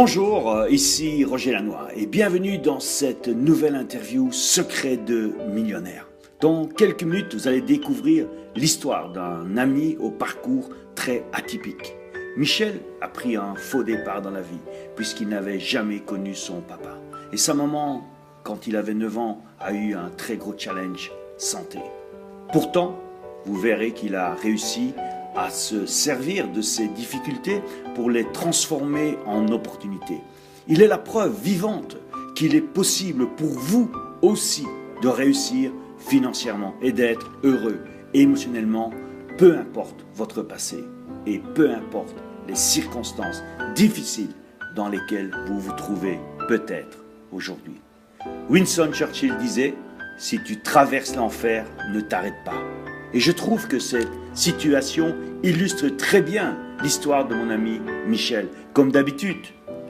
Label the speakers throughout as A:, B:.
A: Bonjour, ici Roger Lannoy et bienvenue dans cette nouvelle interview Secret de millionnaire. Dans quelques minutes, vous allez découvrir l'histoire d'un ami au parcours très atypique. Michel a pris un faux départ dans la vie puisqu'il n'avait jamais connu son papa. Et sa maman, quand il avait 9 ans, a eu un très gros challenge santé. Pourtant, vous verrez qu'il a réussi à se servir de ses difficultés pour les transformer en opportunités. Il est la preuve vivante qu'il est possible pour vous aussi de réussir financièrement et d'être heureux émotionnellement, peu importe votre passé et peu importe les circonstances difficiles dans lesquelles vous vous trouvez peut-être aujourd'hui. Winston Churchill disait « Si tu traverses l'enfer, ne t'arrête pas ». Et je trouve que cette situation illustre très bien l'histoire de mon ami Michel. Comme d'habitude,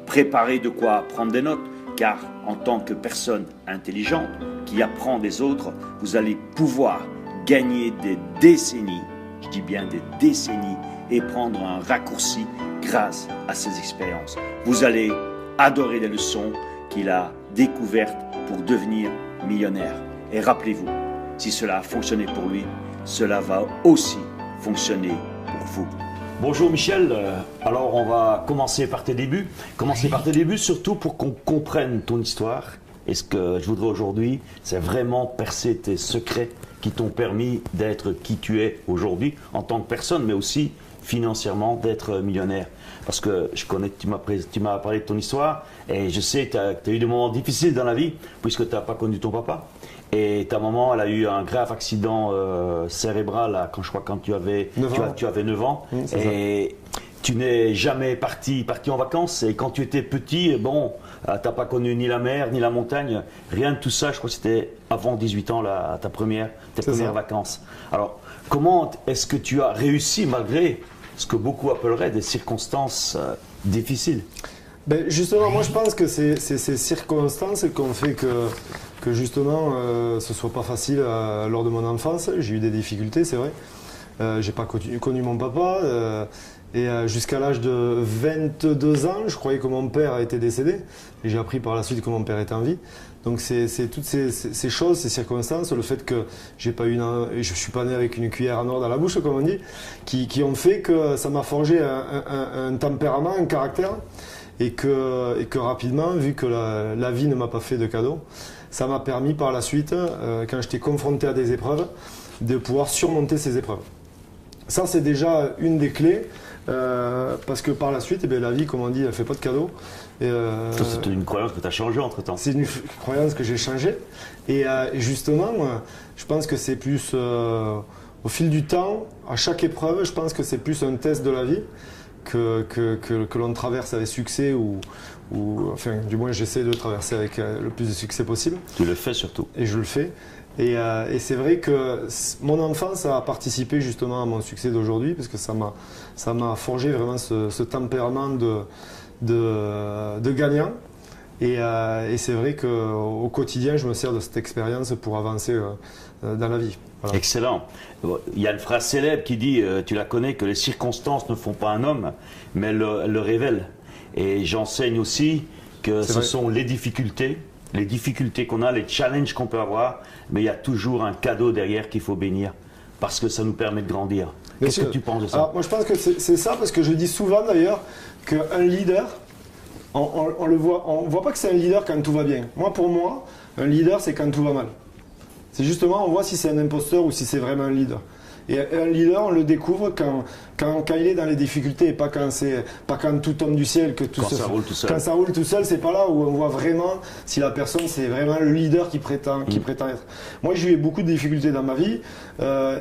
A: préparez de quoi prendre des notes, car en tant que personne intelligente qui apprend des autres, vous allez pouvoir gagner des décennies, je dis bien des décennies, et prendre un raccourci grâce à ces expériences. Vous allez adorer les leçons qu'il a découvertes pour devenir millionnaire. Et rappelez-vous, si cela a fonctionné pour lui, cela va aussi fonctionner pour vous. Bonjour Michel, alors on va commencer par tes débuts. Surtout pour qu'on comprenne ton histoire. Et ce que je voudrais aujourd'hui, c'est vraiment percer tes secrets qui t'ont permis d'être qui tu es aujourd'hui en tant que personne, mais aussi financièrement d'être millionnaire. Parce que je connais, tu m'as parlé de ton histoire et je sais que tu as eu des moments difficiles dans la vie puisque tu n'as pas connu ton papa. Et ta maman, elle a eu un grave accident cérébral quand tu avais 9 ans. Et tu n'es jamais parti en vacances. Et quand tu étais petit, bon, tu n'as pas connu ni la mer, ni la montagne. Rien de tout ça, je crois que c'était avant 18 ans, tes premières vacances. Alors, comment est-ce que tu as réussi malgré ce que beaucoup appelleraient des circonstances difficiles?
B: Ben justement, moi je pense que c'est ces circonstances qui ont fait que justement ce soit pas facile lors de mon enfance. J'ai eu des difficultés, c'est vrai. J'ai pas connu mon papa et jusqu'à l'âge de 22 ans, je croyais que mon père était décédé et j'ai appris par la suite que mon père était en vie. Donc c'est toutes ces choses, ces circonstances, le fait que je suis pas né avec une cuillère en or dans la bouche, comme on dit, qui ont fait que ça m'a forgé un tempérament, un caractère. Et que rapidement, vu que la vie ne m'a pas fait de cadeau, ça m'a permis par la suite, quand j'étais confronté à des épreuves, de pouvoir surmonter ces épreuves. Ça, c'est déjà une des clés, parce que par la suite, la vie, comme on dit, elle ne fait pas de cadeau.
A: C'est une croyance que tu as changée entre-temps.
B: C'est une croyance que j'ai changée. Et justement, je pense que c'est plus, au fil du temps, à chaque épreuve, je pense que c'est plus un test de la vie. Que l'on traverse avec succès ou enfin du moins j'essaie de traverser avec le plus de succès possible.
A: Tu le fais surtout.
B: Et je le fais. Et c'est vrai que mon enfance a participé justement à mon succès d'aujourd'hui parce que ça m'a forgé vraiment ce tempérament de gagnant. Et c'est vrai qu'au quotidien, je me sers de cette expérience pour avancer dans la vie. Voilà.
A: Excellent. Il y a une phrase célèbre qui dit, tu la connais, que les circonstances ne font pas un homme, mais elles le révèlent. Et j'enseigne aussi que ce sont les difficultés qu'on a, les challenges qu'on peut avoir, mais il y a toujours un cadeau derrière qu'il faut bénir, parce que ça nous permet de grandir. Qu'est-ce que tu penses de ça?
B: Alors, moi, je pense que c'est ça, parce que je dis souvent d'ailleurs qu'un leader, on le voit, on voit pas que c'est un leader quand tout va bien. Pour moi, un leader, c'est quand tout va mal. C'est justement, on voit si c'est un imposteur ou si c'est vraiment un leader. Et un leader, on le découvre quand il est dans les difficultés et pas quand tout tombe du ciel, que tout
A: ça roule tout seul.
B: Quand ça roule tout seul, c'est pas là où on voit vraiment si la personne c'est vraiment le leader qui prétend être. Moi, j'ai eu beaucoup de difficultés dans ma vie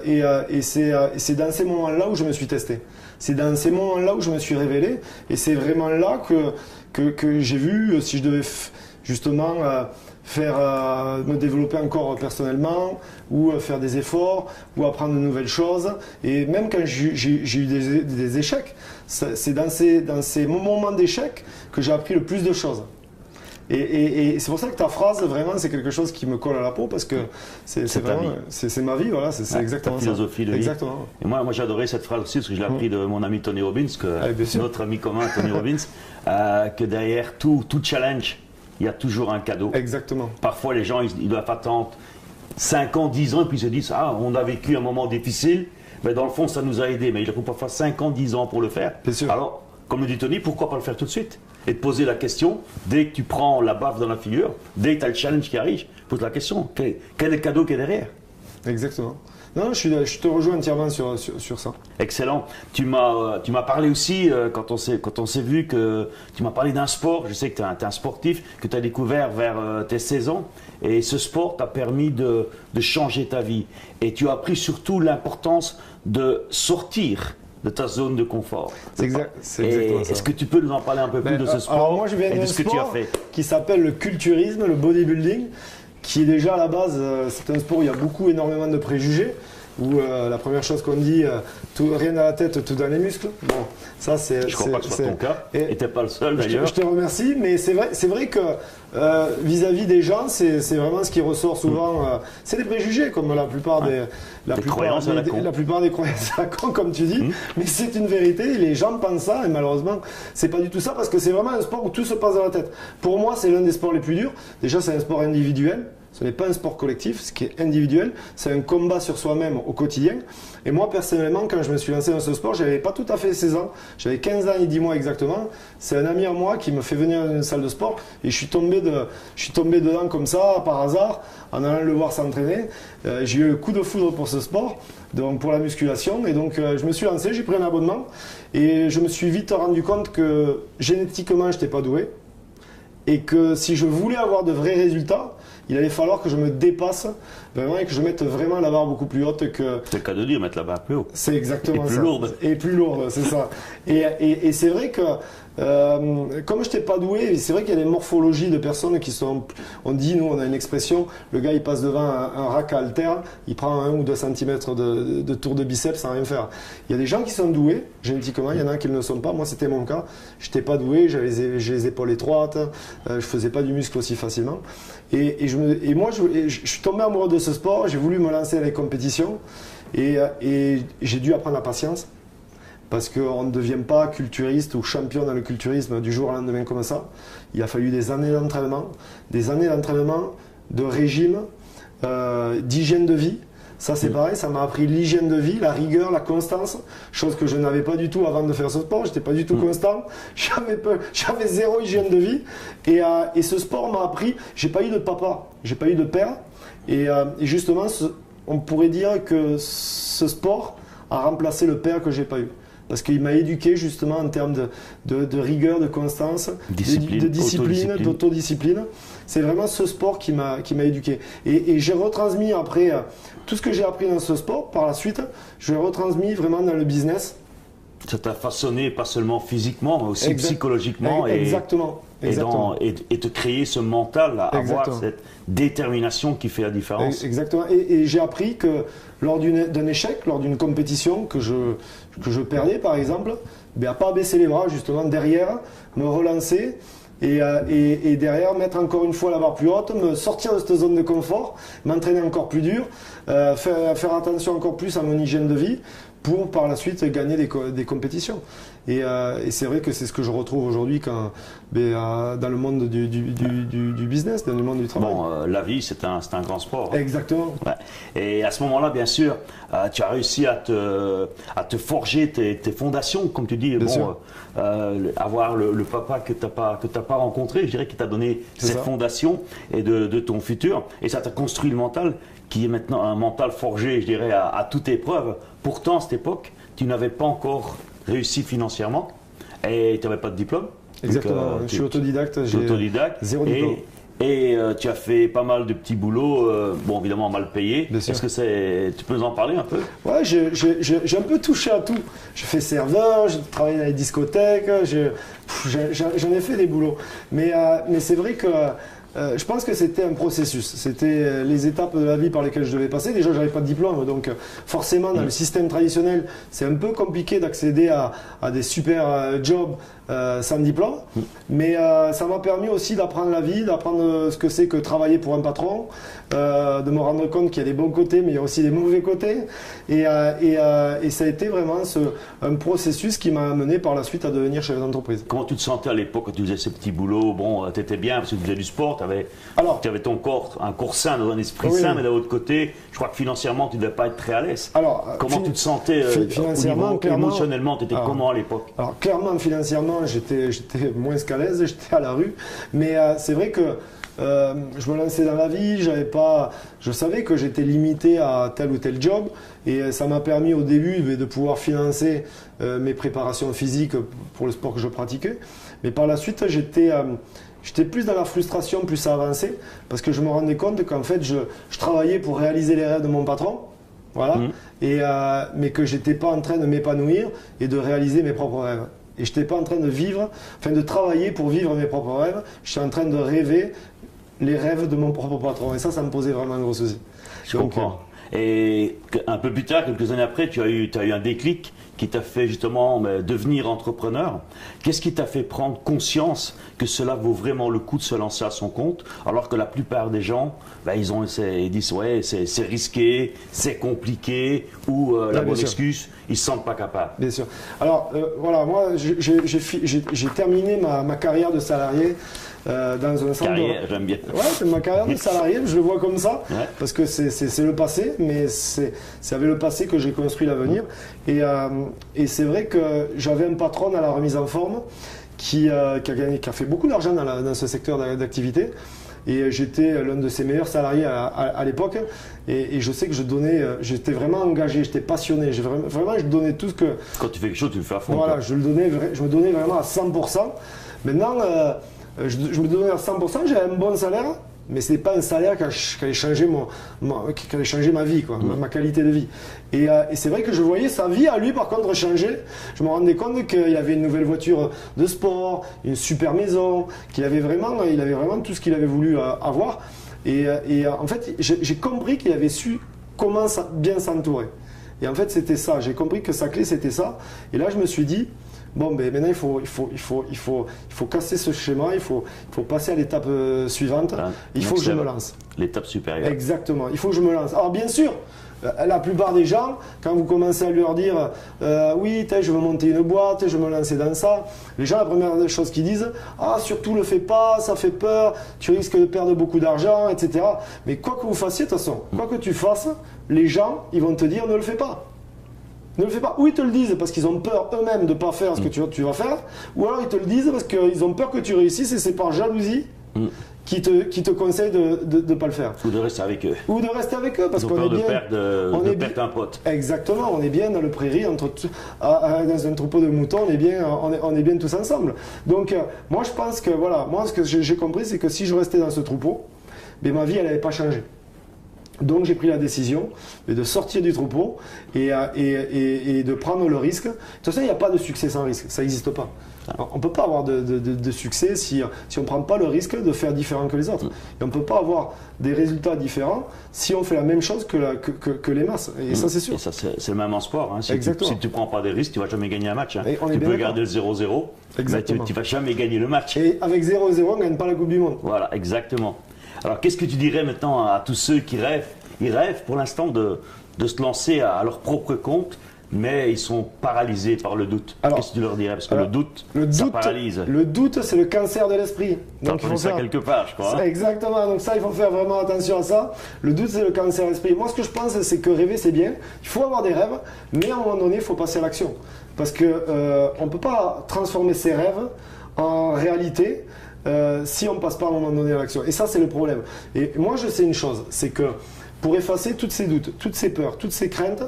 B: et c'est dans ces moments-là où je me suis testé. C'est dans ces moments-là où je me suis révélé et c'est vraiment là que j'ai vu si je devais justement me développer encore personnellement ou faire des efforts ou apprendre de nouvelles choses. Et même quand j'ai eu des échecs, c'est dans ces moments d'échec que j'ai appris le plus de choses. Et c'est pour ça que ta phrase, vraiment, c'est quelque chose qui me colle à la peau parce que c'est vraiment, c'est ma vie, voilà, c'est exactement
A: ta philosophie de vie.
B: Exactement.
A: Et moi j'ai adoré cette phrase aussi parce que je l'ai appris de mon ami Tony Robbins, notre ami commun Tony Robbins, que derrière tout challenge, il y a toujours un cadeau.
B: Exactement.
A: Parfois les gens ils doivent attendre 5 ans, 10 ans et puis ils se disent ah on a vécu un moment difficile, mais dans le fond ça nous a aidé, mais il faut parfois 5 ans, 10 ans pour le faire.
B: Bien sûr.
A: Alors comme le dit Tony, pourquoi pas le faire tout de suite? Et te poser la question, dès que tu prends la baffe dans la figure, dès que tu as le challenge qui arrive, pose la question, quel est le cadeau qui est derrière?
B: Exactement. Non, je te rejoins entièrement sur ça.
A: Excellent. Tu m'as parlé aussi, quand on s'est vu, que tu m'as parlé d'un sport, je sais que tu es un sportif, que tu as découvert vers tes 16 ans, et ce sport t'a permis de changer ta vie. Et tu as appris surtout l'importance de sortir de ta zone de confort.
B: C'est exactement ça.
A: Est-ce que tu peux nous en parler un peu plus de ce sport?
B: Alors moi je viens d'un sport qui s'appelle le culturisme, le bodybuilding, qui est déjà à la base, c'est un sport où il y a énormément de préjugés, où la première chose qu'on dit, rien à la tête, tout dans les muscles. Bon, ça c'est.
A: Je crois pas que ce soit ton cas, et t'es pas le seul d'ailleurs.
B: Je te remercie, mais c'est vrai que vis-à-vis des gens, c'est vraiment ce qui ressort souvent. C'est des préjugés, comme la plupart des
A: croyances à la con.
B: La plupart des croyances à la con, comme tu dis. Mais c'est une vérité. Les gens pensent ça, et malheureusement, c'est pas du tout ça, parce que c'est vraiment un sport où tout se passe dans la tête. Pour moi, c'est l'un des sports les plus durs. Déjà, c'est un sport individuel. Ce n'est pas un sport collectif, ce qui est individuel, c'est un combat sur soi-même au quotidien. Et moi, personnellement, quand je me suis lancé dans ce sport, j'avais pas tout à fait 16 ans, j'avais 15 ans et 10 mois exactement. C'est un ami à moi qui me fait venir dans une salle de sport et je suis tombé dedans comme ça, par hasard, en allant le voir s'entraîner. J'ai eu le coup de foudre pour ce sport, donc pour la musculation. Et donc, je me suis lancé, j'ai pris un abonnement et je me suis vite rendu compte que génétiquement, je n'étais pas doué. Et que si je voulais avoir de vrais résultats, il allait falloir que je me dépasse vraiment et que je mette vraiment la barre beaucoup plus haute que.
A: C'est le cas de dire, mettre la barre plus haut.
B: C'est exactement ça.
A: Et plus lourde.
B: Et plus lourde, c'est ça. Et c'est vrai que, comme je n'étais pas doué, c'est vrai qu'il y a des morphologies de personnes qui sont. On dit, nous, on a une expression, le gars il passe devant un rack à haltères, il prend 1 ou 2 cm de tour de biceps sans rien faire. Il y a des gens qui sont doués, génétiquement, il y en a qui ne le sont pas. Moi, c'était mon cas. Je n'étais pas doué, j'ai les épaules étroites, je ne faisais pas du muscle aussi facilement. Et moi, je suis tombé amoureux de ce sport, j'ai voulu me lancer à les compétitions et j'ai dû apprendre la patience parce qu'on ne devient pas culturiste ou champion dans le culturisme du jour au lendemain comme ça. Il a fallu des années d'entraînement, de régime, d'hygiène de vie. Ça c'est pareil, ça m'a appris l'hygiène de vie, la rigueur, la constance, chose que je n'avais pas du tout avant de faire ce sport, j'étais pas du tout constant, j'avais zéro hygiène de vie et ce sport m'a appris, j'ai pas eu de papa, j'ai pas eu de père et justement on pourrait dire que ce sport a remplacé le père que j'ai pas eu. Parce qu'il m'a éduqué justement en termes de rigueur, de constance, de discipline, d'autodiscipline. C'est vraiment ce sport qui m'a éduqué. Et j'ai retransmis après tout ce que j'ai appris dans ce sport, par la suite, je l'ai retransmis vraiment dans le business.
A: Ça t'a façonné pas seulement physiquement, mais aussi psychologiquement.
B: Exactement.
A: Et te créer ce mental, à avoir cette détermination qui fait la différence.
B: Exactement. Et j'ai appris que lors d'un échec, lors d'une compétition que je perdais par exemple, à pas baisser les bras, justement derrière, me relancer et derrière mettre encore une fois la barre plus haute, me sortir de cette zone de confort, m'entraîner encore plus dur, faire attention encore plus à mon hygiène de vie pour par la suite gagner des compétitions. Et c'est vrai que c'est ce que je retrouve aujourd'hui dans le monde du business, dans le monde du travail.
A: Bon, la vie, c'est un grand sport.
B: Exactement.
A: Ouais. Et à ce moment-là, bien sûr, tu as réussi à te forger tes fondations, comme tu dis. Avoir le papa que tu n'as pas rencontré, je dirais, qui t'a donné ces fondations et de ton futur. Et ça t'a construit le mental, qui est maintenant un mental forgé, je dirais, à toute épreuve. Pourtant, à cette époque, tu n'avais pas encore réussi financièrement et tu n'avais pas de diplôme.
B: Exactement, je suis autodidacte, j'ai zéro diplôme.
A: Et tu as fait pas mal de petits boulots, bon évidemment mal payés. Est-ce que tu peux nous en parler un peu? Ouais,
B: j'ai un peu touché à tout. J'ai fait serveur, j'ai travaillé dans les discothèques, j'en ai fait des boulots. Mais c'est vrai que je pense que c'était un processus, c'était les étapes de la vie par lesquelles je devais passer. Déjà, j'avais pas de diplôme, donc forcément, dans le système traditionnel, c'est un peu compliqué d'accéder à des super jobs sans diplôme, mais ça m'a permis aussi d'apprendre la vie, d'apprendre ce que c'est que travailler pour un patron, de me rendre compte qu'il y a des bons côtés, mais il y a aussi des mauvais côtés. Et ça a été vraiment un processus qui m'a amené par la suite à devenir chef d'entreprise.
A: Comment tu te sentais à l'époque quand tu faisais ces petits boulots? Bon, tu étais bien parce que tu faisais du sport, tu avais ton corps, un corps sain, dans un esprit sain, mais d'un autre côté, je crois que financièrement, tu ne devais pas être très à l'aise.
B: Alors,
A: comment tu te sentais
B: financièrement,
A: émotionnellement, tu étais comment à l'époque?
B: Alors, clairement, financièrement, j'étais moins qu'à l'aise, j'étais à la rue, mais c'est vrai que je me lançais dans la vie, je savais que j'étais limité à tel ou tel job, et ça m'a permis au début de pouvoir financer mes préparations physiques pour le sport que je pratiquais. Mais par la suite, j'étais plus dans la frustration, plus ça avançait, parce que je me rendais compte qu'en fait, je travaillais pour réaliser les rêves de mon patron, voilà, mais que j'étais pas en train de m'épanouir et de réaliser mes propres rêves. Et je n'étais pas en train de travailler pour vivre mes propres rêves, je suis en train de rêver les rêves de mon propre patron. Et ça me posait vraiment un gros souci.
A: Je comprends. Et un peu plus tard, quelques années après, tu as eu un déclic qui t'a fait justement devenir entrepreneur. Qu'est-ce qui t'a fait prendre conscience que cela vaut vraiment le coup de se lancer à son compte, alors que la plupart des gens, ils disent ouais, c'est risqué, c'est compliqué, ou la bonne excuse, ils ne se sentent pas capables.
B: Bien sûr. Alors voilà, moi j'ai terminé ma carrière de salarié dans un centre.
A: Carrière, j'aime bien.
B: Ouais, c'est ma carrière de salarié, je le vois comme ça, parce que c'est le passé, mais c'est avec le passé que j'ai construit l'avenir. Et c'est vrai que j'avais un patron à la remise en forme qui a fait beaucoup d'argent dans ce secteur d'activité. Et j'étais l'un de ses meilleurs salariés à l'époque. Et je sais que j'étais vraiment engagé, j'étais passionné. Vraiment, je donnais tout ce que.
A: Quand tu fais quelque chose, tu le fais à fond.
B: Voilà, je me donnais vraiment à 100%. Maintenant, je me donnais à 100%, j'avais un bon salaire, mais ce n'est pas un salaire qui allait changer ma vie, quoi, ma qualité de vie. Et c'est vrai que je voyais sa vie à lui, par contre, changer. Je me rendais compte qu'il avait une nouvelle voiture de sport, une super maison, il avait vraiment tout ce qu'il avait voulu avoir. Et en fait, j'ai compris qu'il avait su comment bien s'entourer. Et en fait, c'était ça. J'ai compris que sa clé, c'était ça. Et là, je me suis dit, bon, ben maintenant il faut casser ce schéma, il faut passer à l'étape suivante. Il faut que je me lance.
A: L'étape supérieure.
B: Exactement, il faut que je me lance. Alors bien sûr, la plupart des gens, quand vous commencez à leur dire oui, je veux monter une boîte, je veux me lancer dans ça, les gens, la première chose qu'ils disent, ah surtout le fais pas, ça fait peur, tu risques de perdre beaucoup d'argent, etc. Mais quoi que vous fassiez, de toute façon, quoi que tu fasses, les gens, ils vont te dire ne le fais pas. Ne le fais pas. Ou ils te le disent parce qu'ils ont peur eux-mêmes de ne pas faire ce que tu vas faire, ou alors ils te le disent parce qu'ils ont peur que tu réussisses et c'est par jalousie qui te conseillent de ne pas le faire.
A: Ou de rester avec eux.
B: Ou de rester avec eux parce qu'on est bien.
A: De perdre un pote.
B: Exactement, on est bien dans le prairie, dans un troupeau de moutons, on est bien tous ensemble. Donc moi je pense que voilà, moi ce que j'ai compris c'est que si je restais dans ce troupeau, ma vie elle n'allait pas changer. Donc j'ai pris la décision de sortir du troupeau et de prendre le risque. De toute façon, il n'y a pas de succès sans risque, ça n'existe pas. Alors, on ne peut pas avoir de succès si on ne prend pas le risque de faire différent que les autres. Et on ne peut pas avoir des résultats différents si on fait la même chose que les masses. Et ça, c'est sûr.
A: Et ça, c'est le même en sport. Hein. Si
B: Exactement.
A: tu ne prends pas des risques, tu ne vas jamais gagner un match. Hein. Tu peux
B: d'accord.
A: garder le 0-0, mais tu ne vas jamais gagner le match.
B: Et avec 0-0, on ne gagne pas la Coupe du Monde.
A: Voilà, exactement. Alors, qu'est-ce que tu dirais maintenant à tous ceux qui rêvent? Ils rêvent pour l'instant de se lancer à leur propre compte, mais ils sont paralysés par le doute. Qu'est-ce que tu leur dirais? Parce que le doute, ça paralyse.
B: Le doute, c'est le cancer de l'esprit.
A: Donc il faut ça quelque part, je crois.
B: Exactement, donc ça, il faut faire vraiment attention à ça. Le doute, c'est le cancer de l'esprit. Moi, ce que je pense, c'est que rêver, c'est bien. Il faut avoir des rêves, mais à un moment donné, il faut passer à l'action. Parce qu'on ne peut pas transformer ses rêves en réalité si on ne passe pas à un moment donné à l'action. Et ça, c'est le problème. Et moi, je sais une chose, c'est que pour effacer tous ces doutes, toutes ces peurs, toutes ces craintes,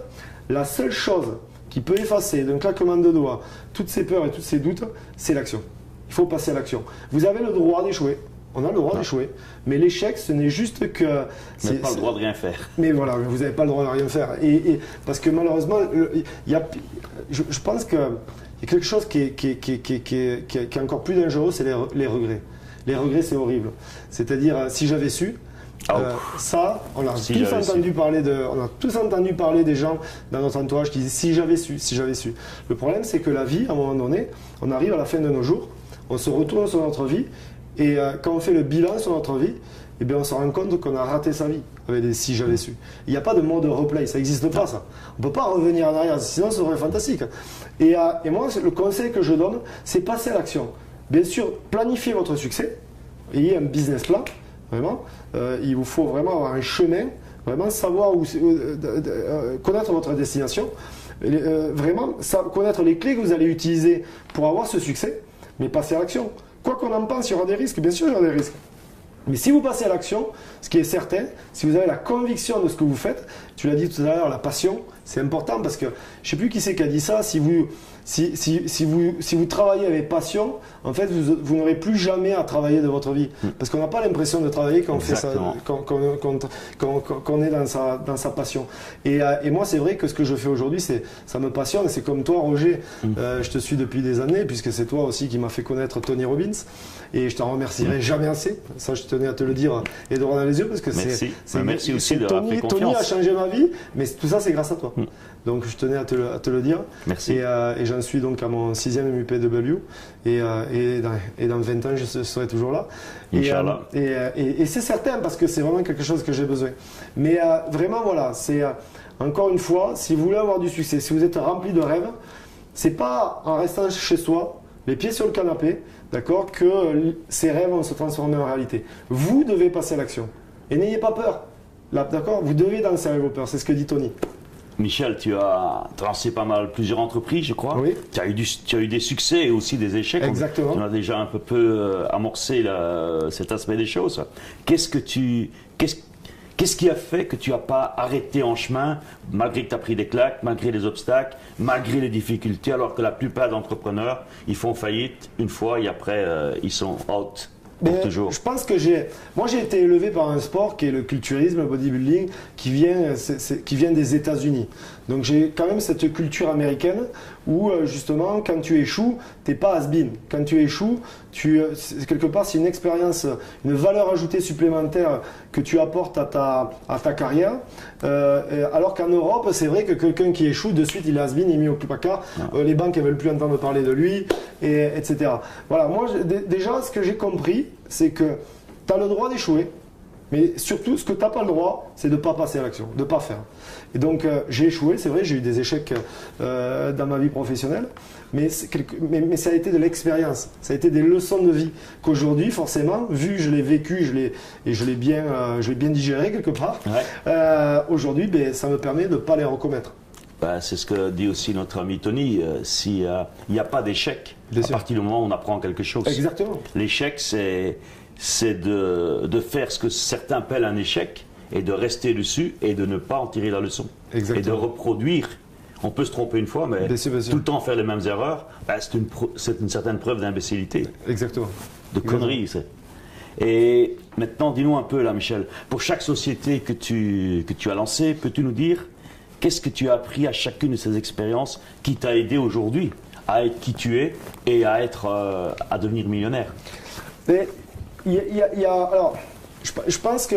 B: la seule chose qui peut effacer d'un claquement de doigts toutes ces peurs et tous ces doutes, c'est l'action. Il faut passer à l'action. Vous avez le droit d'échouer. On a le droit d'échouer. Mais l'échec, ce n'est juste que...
A: Vous n'avez pas le droit de rien faire.
B: Mais voilà, vous n'avez pas le droit de rien faire. Parce que malheureusement, je pense qu'il y a quelque chose qui est encore plus dangereux, c'est les regrets. Les regrets, c'est horrible. C'est-à-dire, si j'avais su... Ça, on a
A: Si
B: tous
A: j'avais su.
B: entendu parler on a tous entendu parler des gens dans notre entourage qui disent si j'avais su, si j'avais su. Le problème, c'est que la vie, à un moment donné, on arrive à la fin de nos jours, on se retourne sur notre vie, et quand on fait le bilan sur notre vie, eh bien, on se rend compte qu'on a raté sa vie avec des si j'avais su. Il n'y a pas de mode replay, ça n'existe pas ça. On ne peut pas revenir en arrière, sinon ce serait fantastique. Et moi, le conseil que je donne, c'est passer à l'action. Bien sûr, planifiez votre succès, ayez un business plan, vraiment. Il vous faut vraiment avoir un chemin, vraiment savoir connaître votre destination, vraiment connaître les clés que vous allez utiliser pour avoir ce succès, mais passer à l'action. Quoi qu'on en pense, il y aura des risques, bien sûr il y aura des risques. Mais si vous passez à l'action, ce qui est certain, si vous avez la conviction de ce que vous faites, tu l'as dit tout à l'heure, la passion, c'est important parce que je ne sais plus qui c'est qui a dit ça, si vous travaillez avec passion, en fait, vous n'aurez plus jamais à travailler de votre vie. Parce qu'on n'a pas l'impression de travailler quand on fait ça, quand on est dans sa passion. Et moi, c'est vrai que ce que je fais aujourd'hui, ça me passionne. C'est comme toi, Roger, je te suis depuis des années, puisque c'est toi aussi qui m'as fait connaître Tony Robbins. Et je t'en remercierai jamais assez. Ça, je tenais à te le dire et droit dans les yeux, parce que
A: merci aussi de avoir fait confiance.
B: Tony a changé ma vie, mais tout ça, c'est grâce à toi. Donc, je tenais à te le dire.
A: Merci.
B: Et j'en suis donc à mon 6e MUPW. Et dans 20 ans, je serai toujours là.
A: Inch'Allah.
B: Et c'est certain, parce que c'est vraiment quelque chose que j'ai besoin. Mais vraiment, voilà, c'est encore une fois, si vous voulez avoir du succès, si vous êtes rempli de rêves, c'est pas en restant chez soi, les pieds sur le canapé, d'accord, que ces rêves vont se transformer en réalité. Vous devez passer à l'action. Et n'ayez pas peur. Là, d'accord, vous devez danser avec vos peurs, c'est ce que dit Tony.
A: Michel, tu as lancé plusieurs entreprises, je crois.
B: Oui.
A: Tu as eu des succès et aussi des échecs.
B: Exactement.
A: On a déjà un peu amorcé cet aspect des choses. Qu'est-ce qui a fait que tu n'as pas arrêté en chemin, malgré que tu as pris des claques, malgré les obstacles, malgré les difficultés, alors que la plupart d'entrepreneurs, ils font faillite une fois et après, ils sont out pour toujours.
B: Je pense que j'ai été élevé par un sport qui est le culturisme, le bodybuilding, qui vient des États-Unis. Donc j'ai quand même cette culture américaine où justement quand tu échoues, t'es pas has-been. Quand tu échoues, quelque part c'est une expérience, une valeur ajoutée supplémentaire que tu apportes à ta carrière. Alors qu'en Europe, c'est vrai que quelqu'un qui échoue, de suite il est has-been, il est mis au placard. Les banques ne veulent plus entendre parler de lui, etc. Voilà, moi déjà ce que j'ai compris, c'est que tu as le droit d'échouer. Mais surtout, ce que tu n'as pas le droit, c'est de ne pas passer à l'action, de ne pas faire. Et donc, j'ai échoué, c'est vrai, j'ai eu des échecs dans ma vie professionnelle, mais ça a été de l'expérience, ça a été des leçons de vie qu'aujourd'hui, forcément, vu que je l'ai vécu, je l'ai bien digéré quelque part, aujourd'hui, ça me permet de ne pas les recommettre.
A: C'est ce que dit aussi notre ami Tony, s'il n'y a pas d'échec, à partir du moment où on apprend quelque chose.
B: Exactement.
A: L'échec, c'est de faire ce que certains appellent un échec et de rester dessus et de ne pas en tirer la leçon.
B: Exactement.
A: Et de reproduire. On peut se tromper une fois, mais
B: bien sûr.
A: tout le temps faire les mêmes erreurs, c'est une certaine preuve d'imbécilité.
B: Exactement.
A: De conneries. Et maintenant, dis-nous un peu là, Michel, pour chaque société que tu as lancée, peux-tu nous dire qu'est-ce que tu as appris à chacune de ces expériences qui t'a aidé aujourd'hui à être qui tu es et à devenir millionnaire?
B: Mais alors, je pense que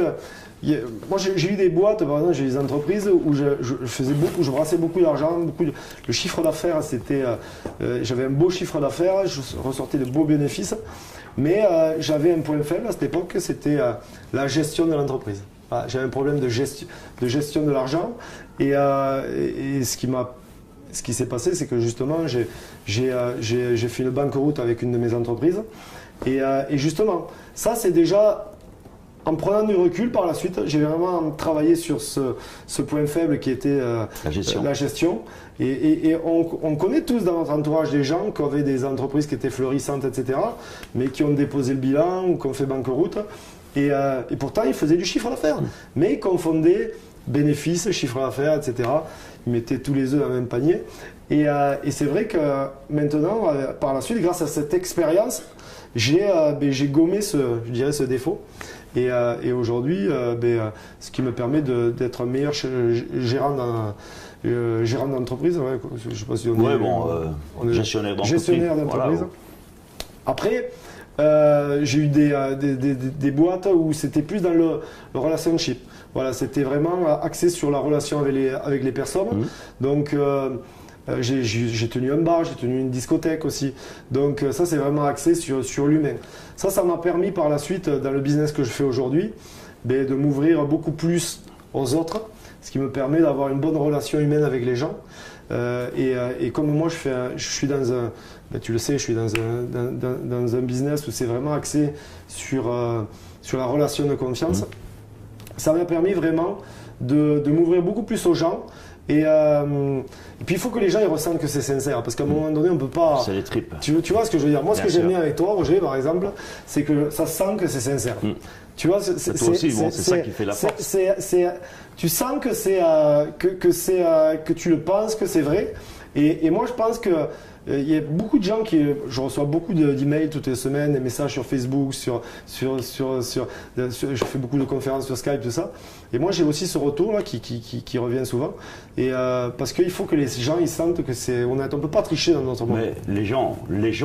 B: moi j'ai eu des boîtes, par exemple j'ai eu des entreprises où je brassais beaucoup d'argent, le chiffre d'affaires j'avais un beau chiffre d'affaires, je ressortais de beaux bénéfices, mais j'avais un point faible à cette époque, c'était la gestion de l'entreprise. Voilà, j'avais un problème de gestion de l'argent et ce qui s'est passé, c'est que justement j'ai fait une banqueroute avec une de mes entreprises. Et justement, ça c'est déjà, en prenant du recul par la suite, j'ai vraiment travaillé sur ce point faible qui était la gestion. Et on connaît tous dans notre entourage des gens qui avaient des entreprises qui étaient florissantes, etc., mais qui ont déposé le bilan ou qui ont fait banqueroute. Et pourtant, ils faisaient du chiffre d'affaires, mais ils confondaient bénéfices, chiffre d'affaires, etc. Ils mettaient tous les œufs dans le même panier. Et c'est vrai que maintenant, par la suite, grâce à cette expérience, j'ai gommé ce défaut et aujourd'hui ce qui me permet d'être un meilleur gérant d'entreprise, je sais pas si on est
A: gestionnaire d'entreprise.
B: Après J'ai eu des boîtes où c'était plus dans le relationship. Voilà, c'était vraiment axé sur la relation avec les personnes. Donc, j'ai tenu un bar, j'ai tenu une discothèque aussi. Donc, ça, c'est vraiment axé sur l'humain. Ça m'a permis par la suite, dans le business que je fais aujourd'hui, de m'ouvrir beaucoup plus aux autres, ce qui me permet d'avoir une bonne relation humaine avec les gens. Et comme moi, je suis dans un, tu le sais, je suis dans un business où c'est vraiment axé sur la relation de confiance. Ça m'a permis vraiment de m'ouvrir beaucoup plus aux gens. Et puis il faut que les gens ils ressentent que c'est sincère, parce qu'à un moment donné on peut pas.
A: C'est les tripes.
B: Tu vois ce que je veux dire? Moi, ce que j'aime bien avec toi, Roger, par exemple, c'est que ça sent que c'est sincère. Tu vois, c'est
A: ça qui fait la force.
B: Tu sens que que tu le penses, que c'est vrai. Et moi, je pense que il y a beaucoup de gens je reçois beaucoup d'emails toutes les semaines, des messages sur Facebook, je fais beaucoup de conférences sur Skype, tout ça. Et moi, j'ai aussi ce retour là qui revient souvent. Et parce qu'il faut que les gens ils sentent que c'est honnête. On peut pas tricher dans notre monde.
A: Mais les gens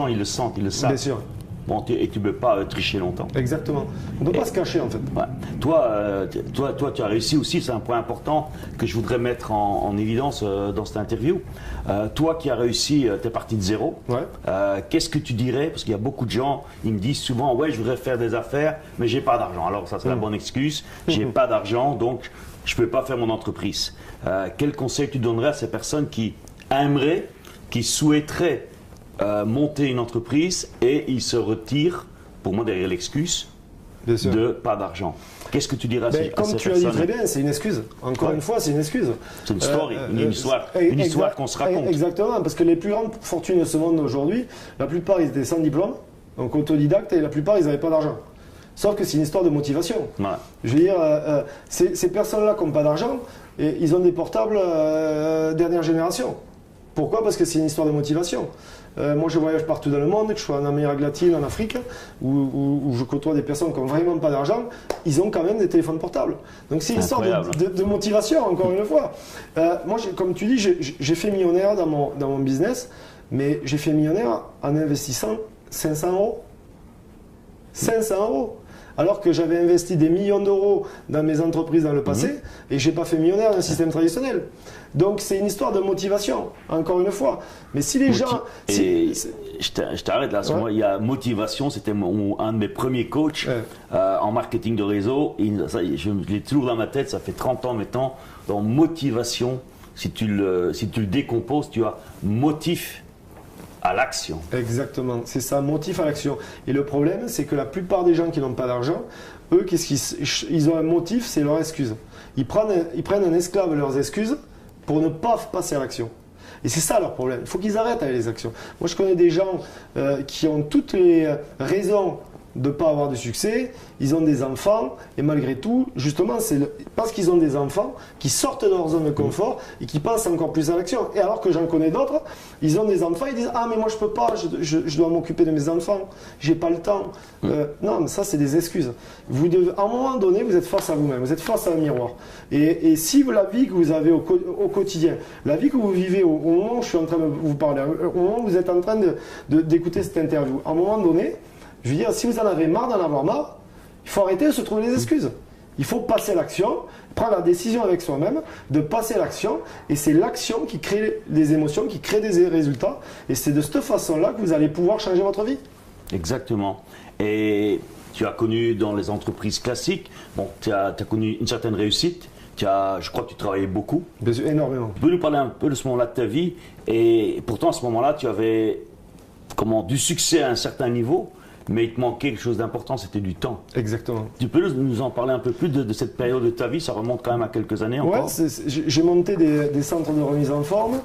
A: ils le sentent, ils le savent.
B: Bien sûr.
A: Bon, et tu ne peux pas tricher longtemps.
B: Exactement. On ne peut pas se cacher en fait.
A: Ouais. Toi, tu as réussi aussi, c'est un point important que je voudrais mettre en évidence dans cette interview. Toi qui as réussi, tu es parti de zéro.
B: Ouais.
A: Qu'est-ce que tu dirais? Parce qu'il y a beaucoup de gens, ils me disent souvent, ouais, je voudrais faire des affaires, mais j'ai pas d'argent. Alors ça, c'est la bonne excuse. J'ai pas d'argent, donc je peux pas faire mon entreprise. Quel conseil tu donnerais à ces personnes qui aimeraient, qui souhaiteraient monter une entreprise et ils se retirent, pour moi derrière l'excuse de pas d'argent? Qu'est-ce que tu dirais à ces
B: personnes? Comme tu as dit très bien, c'est une excuse. Encore une fois, c'est une excuse.
A: C'est une story, une histoire qu'on se raconte.
B: Exactement, parce que les plus grandes fortunes de ce monde aujourd'hui, la plupart ils étaient sans diplôme, donc autodidactes, et la plupart ils n'avaient pas d'argent. Sauf que c'est une histoire de motivation.
A: Voilà.
B: Je veux dire, ces personnes-là qui n'ont pas d'argent, ils ont des portables dernière génération. Pourquoi? Parce que c'est une histoire de motivation. Moi, je voyage partout dans le monde, que je sois en Amérique latine, en Afrique, où je côtoie des personnes qui n'ont vraiment pas d'argent, ils ont quand même des téléphones portables. Donc c'est une histoire de motivation, encore une fois. Moi, comme tu dis, j'ai fait millionnaire dans mon business, mais j'ai fait millionnaire en investissant 500 euros. 500 euros. Alors que j'avais investi des millions d'euros dans mes entreprises dans le passé, et je n'ai pas fait millionnaire dans un système traditionnel. Donc c'est une histoire de motivation, encore une fois. Mais si les gens...
A: Je t'arrête là, parce que moi, il y a motivation, c'était un de mes premiers coachs en marketing de réseau. Je l'ai toujours dans ma tête, ça fait 30 ans maintenant. Dans motivation, si tu le décomposes, tu as motif à l'action.
B: Exactement, c'est ça, motif à l'action. Et le problème, c'est que la plupart des gens qui n'ont pas d'argent, eux, ils ont un motif, c'est leur excuse. Ils prennent un esclave leurs excuses pour ne pas passer à l'action. Et c'est ça leur problème. Il faut qu'ils arrêtent avec les actions. Moi, je connais des gens qui ont toutes les raisons de ne pas avoir de succès, ils ont des enfants, et malgré tout, justement, c'est parce qu'ils ont des enfants qui sortent de leur zone de confort et qui passent encore plus à l'action. Et alors que j'en connais d'autres, ils ont des enfants, ils disent « Ah, mais moi je peux pas, je dois m'occuper de mes enfants, j'ai pas le temps. Non, mais ça, c'est des excuses. À un moment donné, vous êtes face à vous-même, vous êtes face à un miroir. Et si la vie que vous avez au quotidien, la vie que vous vivez au moment où je suis en train de vous parler, au moment où vous êtes en train d'écouter cette interview, à un moment donné, je veux dire, si vous en avez marre d'en avoir marre, il faut arrêter de se trouver des excuses. Il faut passer à l'action, prendre la décision avec soi-même, de passer à l'action. Et c'est l'action qui crée des émotions, qui crée des résultats. Et c'est de cette façon-là que vous allez pouvoir changer votre vie.
A: Exactement. Et tu as connu dans les entreprises classiques, bon, tu as connu une certaine réussite. Je crois que tu travaillais beaucoup.
B: Bien sûr, énormément.
A: Tu peux nous parler un peu de ce moment-là de ta vie? Et pourtant, à ce moment-là, tu avais du succès à un certain niveau. Mais il te manquait quelque chose d'important, c'était du temps.
B: Exactement.
A: Tu peux nous en parler un peu plus de cette période de ta vie? Ça remonte quand même à quelques années encore.
B: Ouais, j'ai monté des centres de remise en forme.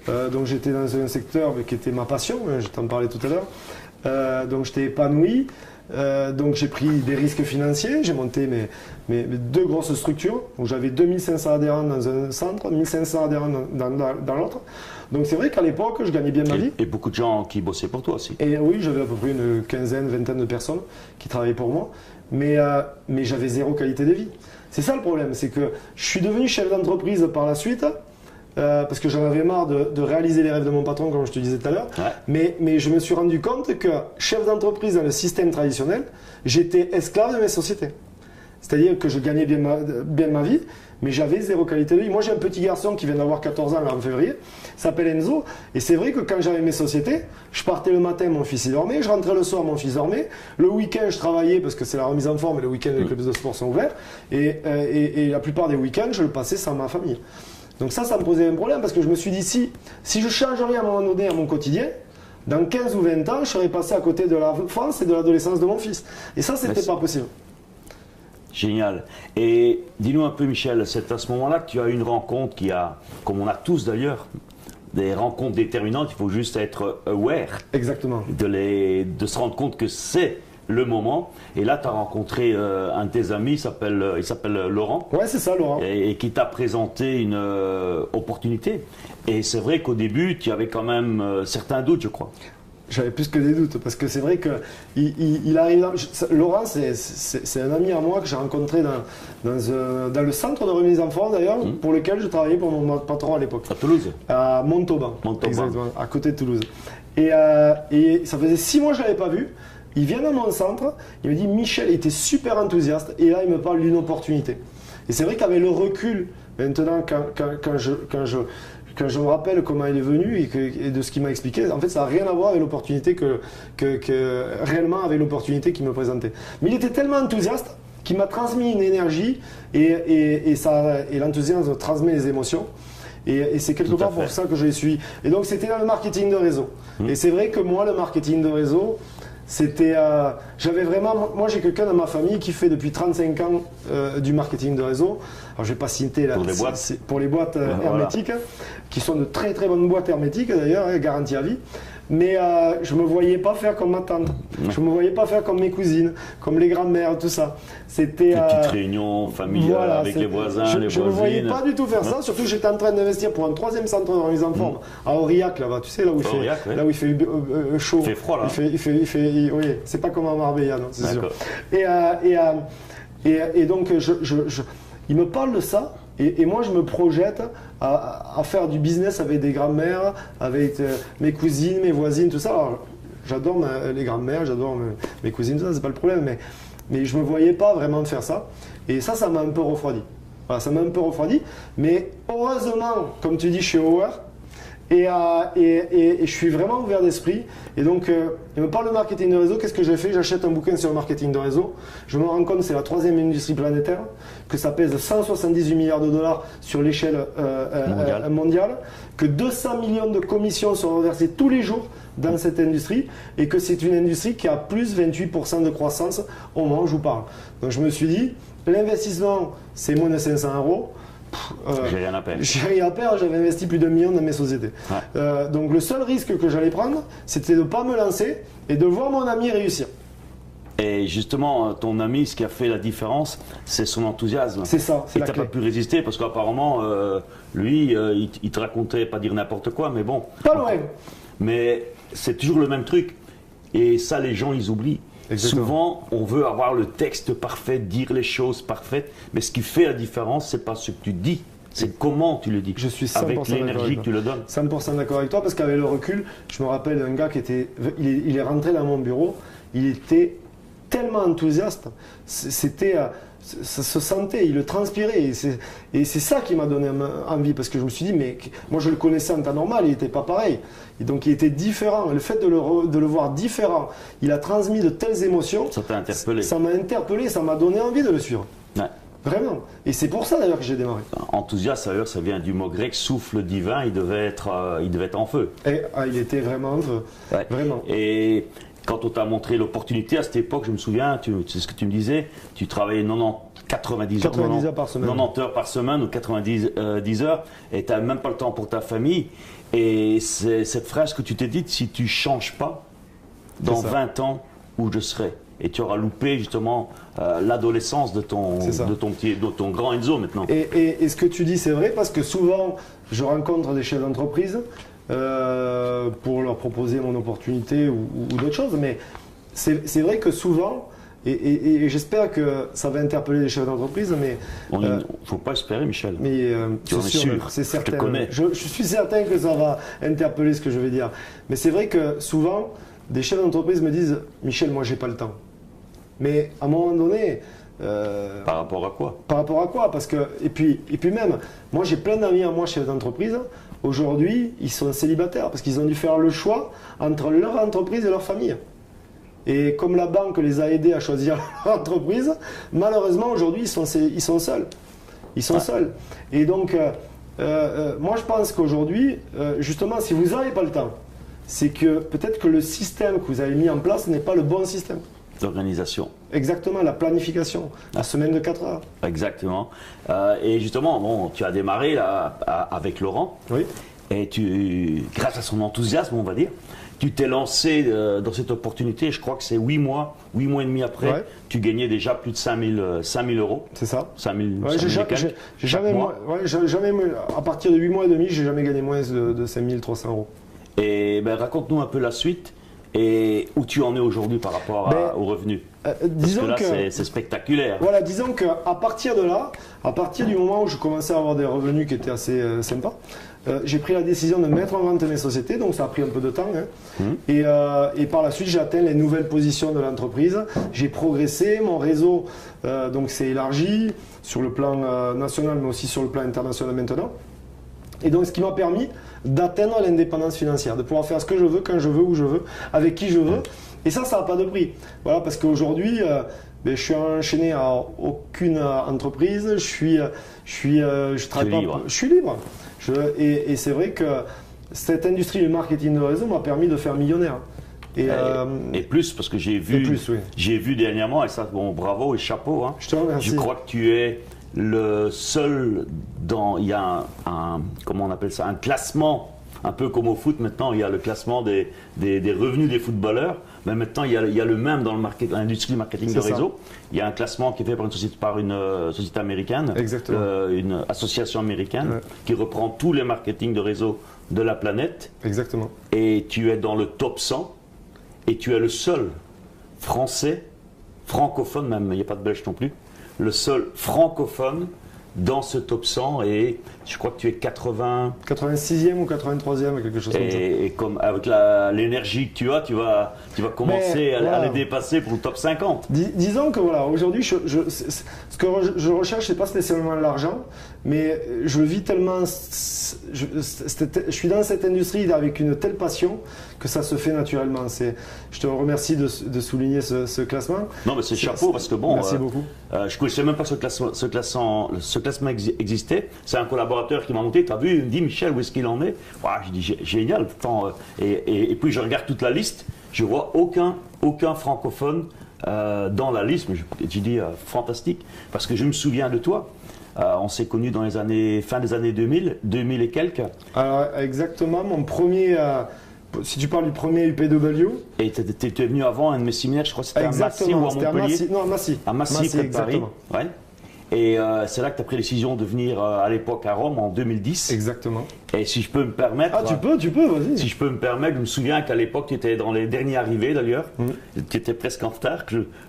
B: Donc j'étais dans un secteur qui était ma passion, je t'en parlais tout à l'heure. Donc j'étais épanoui. Donc j'ai pris des risques financiers. J'ai monté mes deux grosses structures où j'avais 2500 adhérents dans un centre, 1500 adhérents dans l'autre. Donc c'est vrai qu'à l'époque, je gagnais bien ma vie.
A: Et beaucoup de gens qui bossaient pour toi aussi.
B: Et oui, j'avais à peu près une quinzaine, vingtaine de personnes qui travaillaient pour moi. Mais j'avais zéro qualité de vie. C'est ça le problème, c'est que je suis devenu chef d'entreprise par la suite parce que j'en avais marre de réaliser les rêves de mon patron, comme je te disais tout à l'heure.
A: Ouais.
B: Mais je me suis rendu compte que chef d'entreprise dans le système traditionnel, j'étais esclave de mes sociétés. C'est-à-dire que je gagnais bien ma vie, mais j'avais zéro qualité de vie. Moi, j'ai un petit garçon qui vient d'avoir 14 ans là, en février, s'appelle Enzo, et c'est vrai que quand j'avais mes sociétés, je partais le matin, mon fils il dormait, je rentrais le soir, mon fils dormait, le week-end je travaillais parce que c'est la remise en forme et le week-end les clubs de sport sont ouverts, et la plupart des week-ends je le passais sans ma famille. Donc ça me posait un problème parce que je me suis dit, si je change rien à un moment donné à mon quotidien, dans 15 ou 20 ans, je serais passé à côté de l'enfance et de l'adolescence de mon fils. Et ça, c'était pas possible.
A: Génial. Et dis-nous un peu, Michel, c'est à ce moment-là que tu as eu une rencontre qui a, comme on a tous d'ailleurs, des rencontres déterminantes, il faut juste être aware.
B: Exactement.
A: De se rendre compte que c'est le moment. Et là, tu as rencontré un de tes amis, il s'appelle Laurent.
B: Ouais, c'est ça, Laurent.
A: Et qui t'a présenté une opportunité. Et c'est vrai qu'au début, tu avais quand même certains doutes, je crois.
B: J'avais plus que des doutes, parce que c'est vrai que il arrive. Laurent, c'est un ami à moi que j'ai rencontré dans le centre de remise en forme d'ailleurs, pour lequel je travaillais pour mon patron à l'époque.
A: À Toulouse.
B: À Montauban. Exactement, à côté de Toulouse. Et ça faisait 6 mois que je ne l'avais pas vu. Il vient dans mon centre, il me dit Michel, il était super enthousiaste, et là il me parle d'une opportunité. Et c'est vrai qu'avec le recul, maintenant, quand je me rappelle comment il est venu et de ce qu'il m'a expliqué, en fait, ça n'a rien à voir avec l'opportunité réellement avec l'opportunité qu'il me présentait. Mais il était tellement enthousiaste qu'il m'a transmis une énergie et l'enthousiasme transmet les émotions. Et c'est quelque part pour ça que je l'ai suivi. Et donc, c'était dans le marketing de réseau. Et c'est vrai que moi, le marketing de réseau, c'était, j'avais vraiment, moi j'ai quelqu'un dans ma famille qui fait depuis 35 ans du marketing de réseau. Alors je vais pas citer là, pour les boîtes hermétiques, qui sont de très très bonnes boîtes hermétiques d'ailleurs, garantie à vie. Mais je me voyais pas faire comme ma tante, je me voyais pas faire comme mes cousines, comme les grands-mères, tout ça. C'était
A: des petites réunions familiales avec les voisins, les voisines.
B: Je me voyais pas du tout faire ça, surtout que j'étais en train d'investir pour un 3e centre de remise en forme à Aurillac là-bas, tu sais là où il fait chaud.
A: Il fait froid là.
B: Oui, c'est pas comme à Marbella, non, c'est sûr. Et donc il me parle de ça. Et moi, je me projette à faire du business avec des grands-mères, avec mes cousines, mes voisines, tout ça. Alors, j'adore les grands-mères, j'adore mes cousines, tout ça, c'est pas le problème, mais je me voyais pas vraiment de faire ça. Et ça m'a un peu refroidi. Voilà, ça m'a un peu refroidi. Mais heureusement, comme tu dis, je suis aware. Et je suis vraiment ouvert d'esprit. Et donc, il me parle de marketing de réseau. Qu'est-ce que j'ai fait? J'achète un bouquin sur le marketing de réseau. Je me rends compte que c'est la 3e industrie planétaire, que ça pèse 178 milliards de dollars sur l'échelle mondiale, que 200 millions de commissions sont reversées tous les jours dans cette industrie, et que c'est une industrie qui a plus 28% de croissance au moment où je vous parle. Donc, je me suis dit, l'investissement, c'est moins de 500 euros.
A: J'ai rien à perdre.
B: J'ai rien à perdre, j'avais investi plus d'1 million dans mes sociétés. Ouais. Donc le seul risque que j'allais prendre, c'était de ne pas me lancer et de voir mon ami réussir.
A: Et justement, ton ami, ce qui a fait la différence, c'est son enthousiasme.
B: C'est ça, c'est la clé.
A: Il t'a pas pu résister parce qu'apparemment, lui, il te racontait, pas dire n'importe quoi, mais bon.
B: Pas loin.
A: Mais c'est toujours le même truc. Et ça, les gens, ils oublient. Exactement. Souvent, on veut avoir le texte parfait, dire les choses parfaites, mais ce qui fait la différence, c'est pas ce que tu dis, c'est comment tu le dis.
B: Je suis 100%
A: avec l'énergie que tu le donnes.
B: 100% d'accord avec toi, parce qu'avec le recul, je me rappelle d'un gars il est rentré dans mon bureau, il était tellement enthousiaste, ça se sentait, il le transpirait, et c'est ça qui m'a donné envie, parce que je me suis dit, mais moi je le connaissais en temps normal, il n'était pas pareil, et donc il était différent, et le fait de le voir différent, il a transmis de telles émotions,
A: ça t'a interpellé. Ça
B: m'a interpellé, ça m'a donné envie de le suivre.
A: Ouais.
B: Vraiment, et c'est pour ça d'ailleurs que j'ai démarré.
A: Enthousiaste, d'ailleurs, ça vient du mot grec, souffle divin, il devait être en feu.
B: Il était vraiment en feu,
A: ouais.
B: Vraiment.
A: Et quand on t'a montré l'opportunité, à cette époque, je me souviens, c'est ce que tu me disais, tu travaillais 90
B: heures par semaine.
A: 90 heures par semaine ou 90 heures, et tu n'avais même pas le temps pour ta famille. Et c'est cette phrase que tu t'es dite, si tu ne changes pas, dans 20 ans, où je serai. Et tu auras loupé justement l'adolescence de ton grand Enzo maintenant.
B: Et ce que tu dis, c'est vrai, parce que souvent, je rencontre des chefs d'entreprise, pour leur proposer mon opportunité ou d'autres choses, mais c'est vrai que souvent Et j'espère que ça va interpeller les chefs d'entreprise, mais...
A: Il ne faut pas espérer, Michel.
B: Mais
A: tu en es sûr,
B: c'est certain.
A: Je te connais.
B: Je suis certain que ça va interpeller ce que je vais dire. Mais c'est vrai que souvent, des chefs d'entreprise me disent « Michel, moi, j'ai pas le temps ». Mais à un moment donné...
A: par rapport à quoi?
B: Par rapport à quoi? Parce que, et puis même, moi j'ai plein d'amis à moi, chefs d'entreprise, aujourd'hui, ils sont célibataires parce qu'ils ont dû faire le choix entre leur entreprise et leur famille. Et comme la banque les a aidés à choisir leur entreprise, malheureusement aujourd'hui ils sont seuls. Ils sont seuls. Et donc, moi je pense qu'aujourd'hui, justement, si vous n'avez pas le temps, c'est que peut-être que le système que vous avez mis en place n'est pas le bon système.
A: D'organisation.
B: Exactement, la planification, la semaine de 4 heures.
A: Exactement. Et justement, bon, tu as démarré là, avec Laurent.
B: Oui.
A: Et grâce à son enthousiasme, on va dire, tu t'es lancé dans cette opportunité. Je crois que c'est 8 mois et demi après, tu gagnais déjà plus de 5 000 euros.
B: C'est ça.
A: 5 000
B: j'ai jamais, à partir de 8 mois et demi, j'ai jamais gagné moins de 5 300 euros.
A: Et ben, raconte-nous un peu la suite et où tu en es aujourd'hui par rapport aux revenus.
B: Disons
A: parce que là, c'est spectaculaire.
B: Voilà, disons qu'à partir de là, à partir du moment où je commençais à avoir des revenus qui étaient assez sympas, j'ai pris la décision de mettre en vente mes sociétés, donc ça a pris un peu de temps. Et par la suite, j'ai atteint les nouvelles positions de l'entreprise. J'ai progressé, mon réseau donc s'est élargi sur le plan national, mais aussi sur le plan international maintenant. Et donc, ce qui m'a permis d'atteindre l'indépendance financière, de pouvoir faire ce que je veux, quand je veux, où je veux, avec qui je veux. Et ça n'a pas de prix. Voilà, parce qu'aujourd'hui, je suis enchaîné à aucune entreprise. Je travaille pas.
A: Libre.
B: Je suis libre. Et c'est vrai que cette industrie du marketing de réseau m'a permis de faire millionnaire.
A: Et plus, parce que j'ai vu dernièrement, et ça, bon, bravo et chapeau. Hein,
B: je te remercie.
A: Je crois que tu es le seul il y a comment on appelle ça, un classement, un peu comme au foot maintenant, il y a le classement des revenus des footballeurs, mais maintenant il y a le même dans l'industrie du marketing de réseau. Il y a un classement qui est fait par une société américaine, une association américaine, qui reprend tous les marketing de réseau de la planète.
B: Exactement.
A: Et tu es dans le top 100, et tu es le seul français, francophone même, il n'y a pas de belge non plus, le seul francophone dans ce top 100, et je crois que tu es 86e
B: ou 83e, quelque chose comme ça.
A: Et comme avec l'énergie que tu vas commencer à les dépasser pour le top 50.
B: Disons que voilà, aujourd'hui, ce que je recherche, c'est pas spécialement l'argent, mais je vis tellement, je suis dans cette industrie avec une telle passion que ça se fait naturellement. Je te remercie de souligner ce classement.
A: Non, mais c'est chapeau parce que bon,
B: merci beaucoup.
A: Je ne connaissais même pas ce classement existait. C'est un collaborateur qui m'a monté. Tu as vu, il me dit Michel, où est-ce qu'il en est? Je dis génial. Et puis je regarde toute la liste, je vois aucun francophone dans la liste. Mais j'ai dit fantastique parce que je me souviens de toi. On s'est connus dans fin des années 2000 et quelques.
B: Alors exactement, mon premier, si tu parles du premier UPW.
A: Et tu étais venu avant un de mes séminaires, je crois que c'était à Massy ou à Montpellier.
B: Non, à Massy.
A: À Massy, près de Paris. Ouais. Et c'est là que tu as pris la décision de venir à l'époque à Rome en 2010.
B: Exactement.
A: Et si je peux me permettre.
B: Ah, tu peux, vas-y.
A: Si je peux me permettre, je me souviens qu'à l'époque, tu étais dans les derniers arrivés d'ailleurs. Tu étais presque en retard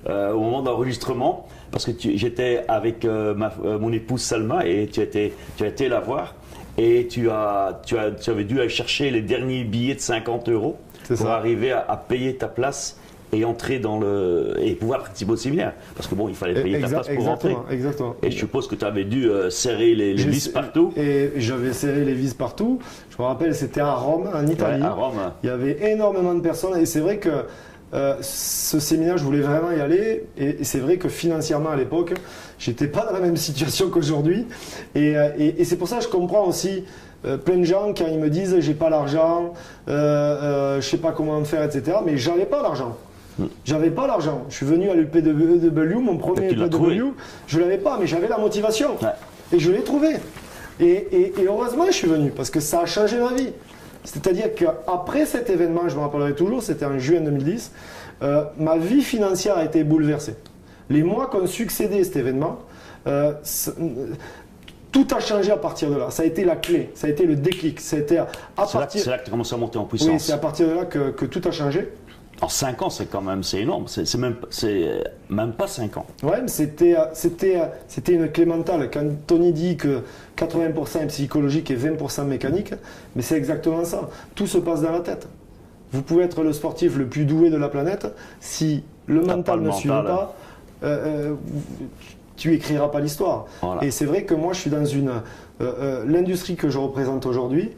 A: au moment d'enregistrement. Parce que j'étais avec mon épouse Salma et tu as été la voir. Et tu avais dû aller chercher les derniers billets de 50 € pour arriver à payer ta place et entrer et pouvoir participer au séminaire. Parce que bon, il fallait payer ta place pour entrer.
B: Exactement.
A: Et je suppose que tu avais dû serrer les vis partout.
B: Et j'avais serré les vis partout. Je me rappelle, c'était à Rome, en Italie.
A: Ouais, à Rome.
B: Il y avait énormément de personnes. Et c'est vrai que ce séminaire, je voulais vraiment y aller. Et c'est vrai que financièrement, à l'époque, j'étais pas dans la même situation qu'aujourd'hui. Et c'est pour ça que je comprends aussi plein de gens quand ils me disent j'ai pas l'argent, je sais pas comment faire, etc. Mais j'avais pas l'argent. J'avais pas l'argent. Je suis venu à l'UPW, mon premier UPW, je l'avais pas, mais j'avais la motivation. Ouais. Et je l'ai trouvé. Et heureusement, je suis venu parce que ça a changé ma vie. C'est-à-dire qu'après cet événement, je me rappellerai toujours, c'était en juin 2010, ma vie financière a été bouleversée. Les mois qui ont succédé à cet événement, tout a changé à partir de là. Ça a été la clé, ça a été le déclic. C'est là que tu as commencé à monter en puissance. Oui, c'est à partir de là que tout a changé.
A: En 5 ans, c'est énorme. C'est même pas 5 ans.
B: Ouais, mais c'était une clémentale. Quand Tony dit que 80% est psychologique et 20% mécanique, mais c'est exactement ça. Tout se passe dans la tête. Vous pouvez être le sportif le plus doué de la planète, si le mental ne suit pas, tu écriras pas l'histoire. Voilà. Et c'est vrai que moi, je suis dans l'industrie que je représente aujourd'hui.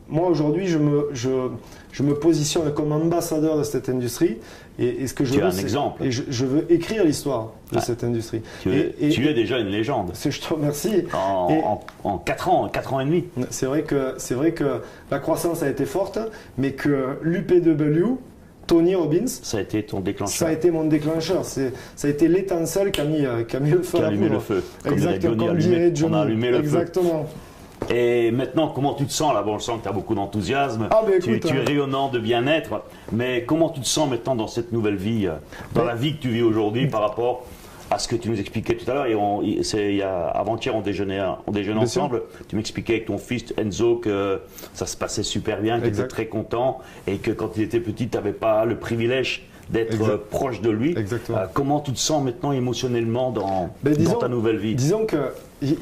B: Moi aujourd'hui, je me positionne comme ambassadeur de cette industrie et ce que je veux,
A: un exemple.
B: Et je veux écrire l'histoire de cette industrie.
A: Tu es déjà une légende.
B: Je te remercie.
A: En 4 ans, 4 ans et demi.
B: C'est vrai que la croissance a été forte, mais que l'UPW, Tony Robbins,
A: ça a été ton déclencheur.
B: Ça a été mon déclencheur. Ça a été l'étincelle qui a mis le feu à la poudre.
A: Le feu.
B: Exactement. Comme dirait Johnny.
A: On a allumé le
B: Exactement.
A: feu. Et maintenant, comment tu te sens là? Bon, je sens que tu as beaucoup d'enthousiasme, tu es rayonnant de bien-être, mais comment tu te sens maintenant dans cette nouvelle vie, dans la vie que tu vis aujourd'hui par rapport à ce que tu nous expliquais tout à l'heure? Avant-hier, on déjeunait ensemble, tu m'expliquais avec ton fils Enzo que ça se passait super bien, que tu étais très content et que quand il était petit, tu n'avais pas le privilège d'être proche de lui. Comment tu te sens maintenant émotionnellement dans ta nouvelle vie?
B: Disons qu'il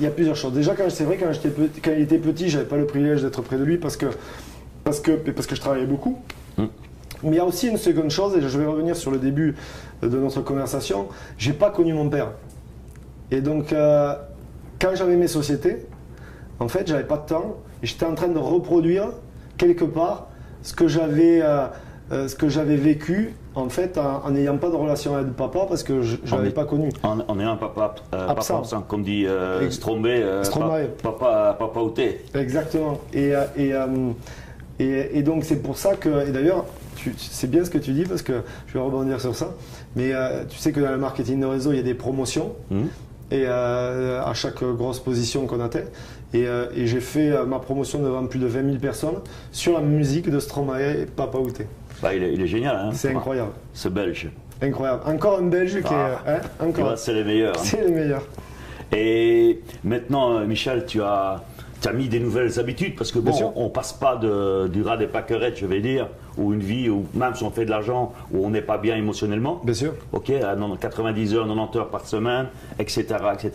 B: y a plusieurs choses. Déjà, c'est vrai, quand il était petit, je n'avais pas le privilège d'être près de lui parce que je travaillais beaucoup. Mais il y a aussi une seconde chose, et je vais revenir sur le début de notre conversation, je n'ai pas connu mon père. Et donc, quand j'avais mes sociétés, en fait, j'avais pas de temps et j'étais en train de reproduire quelque part ce que j'avais vécu en fait en n'ayant pas de relation avec le papa parce que je ne l'avais pas connu.
A: En ayant un papa absent, comme dit Stromae, papa ôté.
B: Exactement. Et donc c'est pour ça que, et d'ailleurs, c'est bien ce que tu dis parce que je vais rebondir sur ça, mais tu sais que dans le marketing de réseau, il y a des promotions. Et à chaque grosse position qu'on atteint. Et j'ai fait ma promotion devant plus de 20 000 personnes sur la musique de Stromae et Papa Outé.
A: Bah, il est génial, hein.
B: C'est incroyable.
A: Ce Belge.
B: Incroyable. Encore un Belge qui est. Encore.
A: C'est les meilleurs.
B: C'est les meilleurs.
A: Et maintenant, Michel, tu as mis des nouvelles habitudes parce que bon, on passe pas du rat des pâquerettes, je vais dire, ou une vie où même si on fait de l'argent où on n'est pas bien émotionnellement.
B: Bien sûr.
A: Ok, à 90 heures, 90 heures par semaine, etc., etc.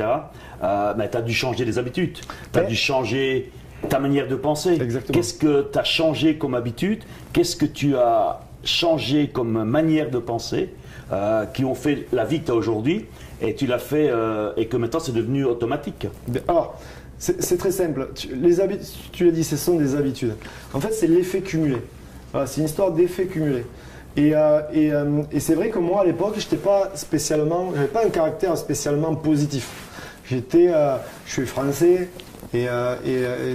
A: Mais tu as dû changer des habitudes. Tu as dû changer ta manière de penser.
B: Exactement.
A: Qu'est-ce que tu as changé comme habitude? Qu'est-ce que tu as changé comme manière de penser qui ont fait la vie que tu as aujourd'hui et tu l'as fait et que maintenant c'est devenu automatique?
B: Alors, c'est très simple. Les habitudes, tu l'as dit, ce sont des habitudes. En fait, c'est l'effet cumulé. Voilà, c'est une histoire d'effet cumulé. Et c'est vrai que moi, à l'époque, je n'avais pas un caractère spécialement positif. Je suis français et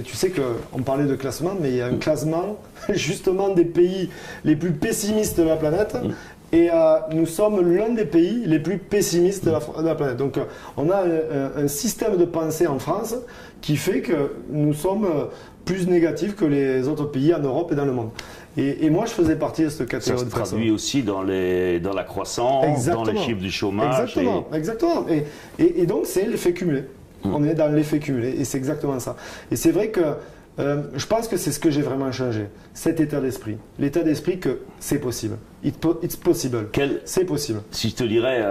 B: tu sais qu'on parlait de classement, mais il y a un classement justement des pays les plus pessimistes de la planète. Et nous sommes l'un des pays les plus pessimistes de la planète. Donc on a un système de pensée en France qui fait que nous sommes plus négatifs que les autres pays en Europe et dans le monde. Et moi, je faisais partie de cette catégorie de personnes.
A: Ça se traduit aussi dans la croissance, dans les chiffres du chômage.
B: Exactement. Et donc, c'est l'effet cumulé. On est dans l'effet cumulé et c'est exactement ça. Et c'est vrai que je pense que c'est ce que j'ai vraiment changé, cet état d'esprit. L'état d'esprit que c'est possible. It's possible. C'est possible.
A: Si je te dirais,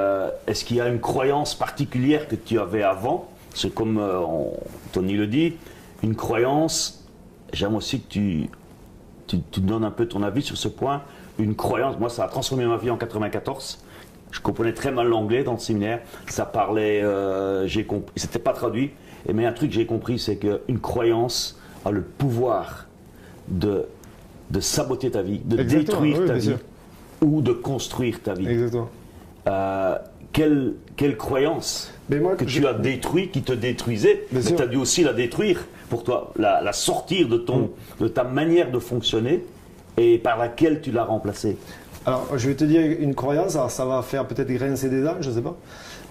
A: est-ce qu'il y a une croyance particulière que tu avais avant? C'est comme Tony le dit, une croyance, j'aime aussi que tu donnes un peu ton avis sur ce point. Une croyance, moi ça a transformé ma vie en 94. Je comprenais très mal l'anglais dans le séminaire. Ça parlait, c'était pas traduit. Mais un truc que j'ai compris, c'est qu'une croyance a le pouvoir de saboter ta vie, de détruire ta vie ou de construire ta vie.
B: Exactement.
A: Quelle croyance que tu as détruit, qui te détruisait, mais tu as dû aussi la détruire pour toi, la sortir de ta manière de fonctionner et par laquelle tu l'as remplacée.
B: Alors, je vais te dire une croyance, alors ça va faire peut-être grincer des dents, je ne sais pas.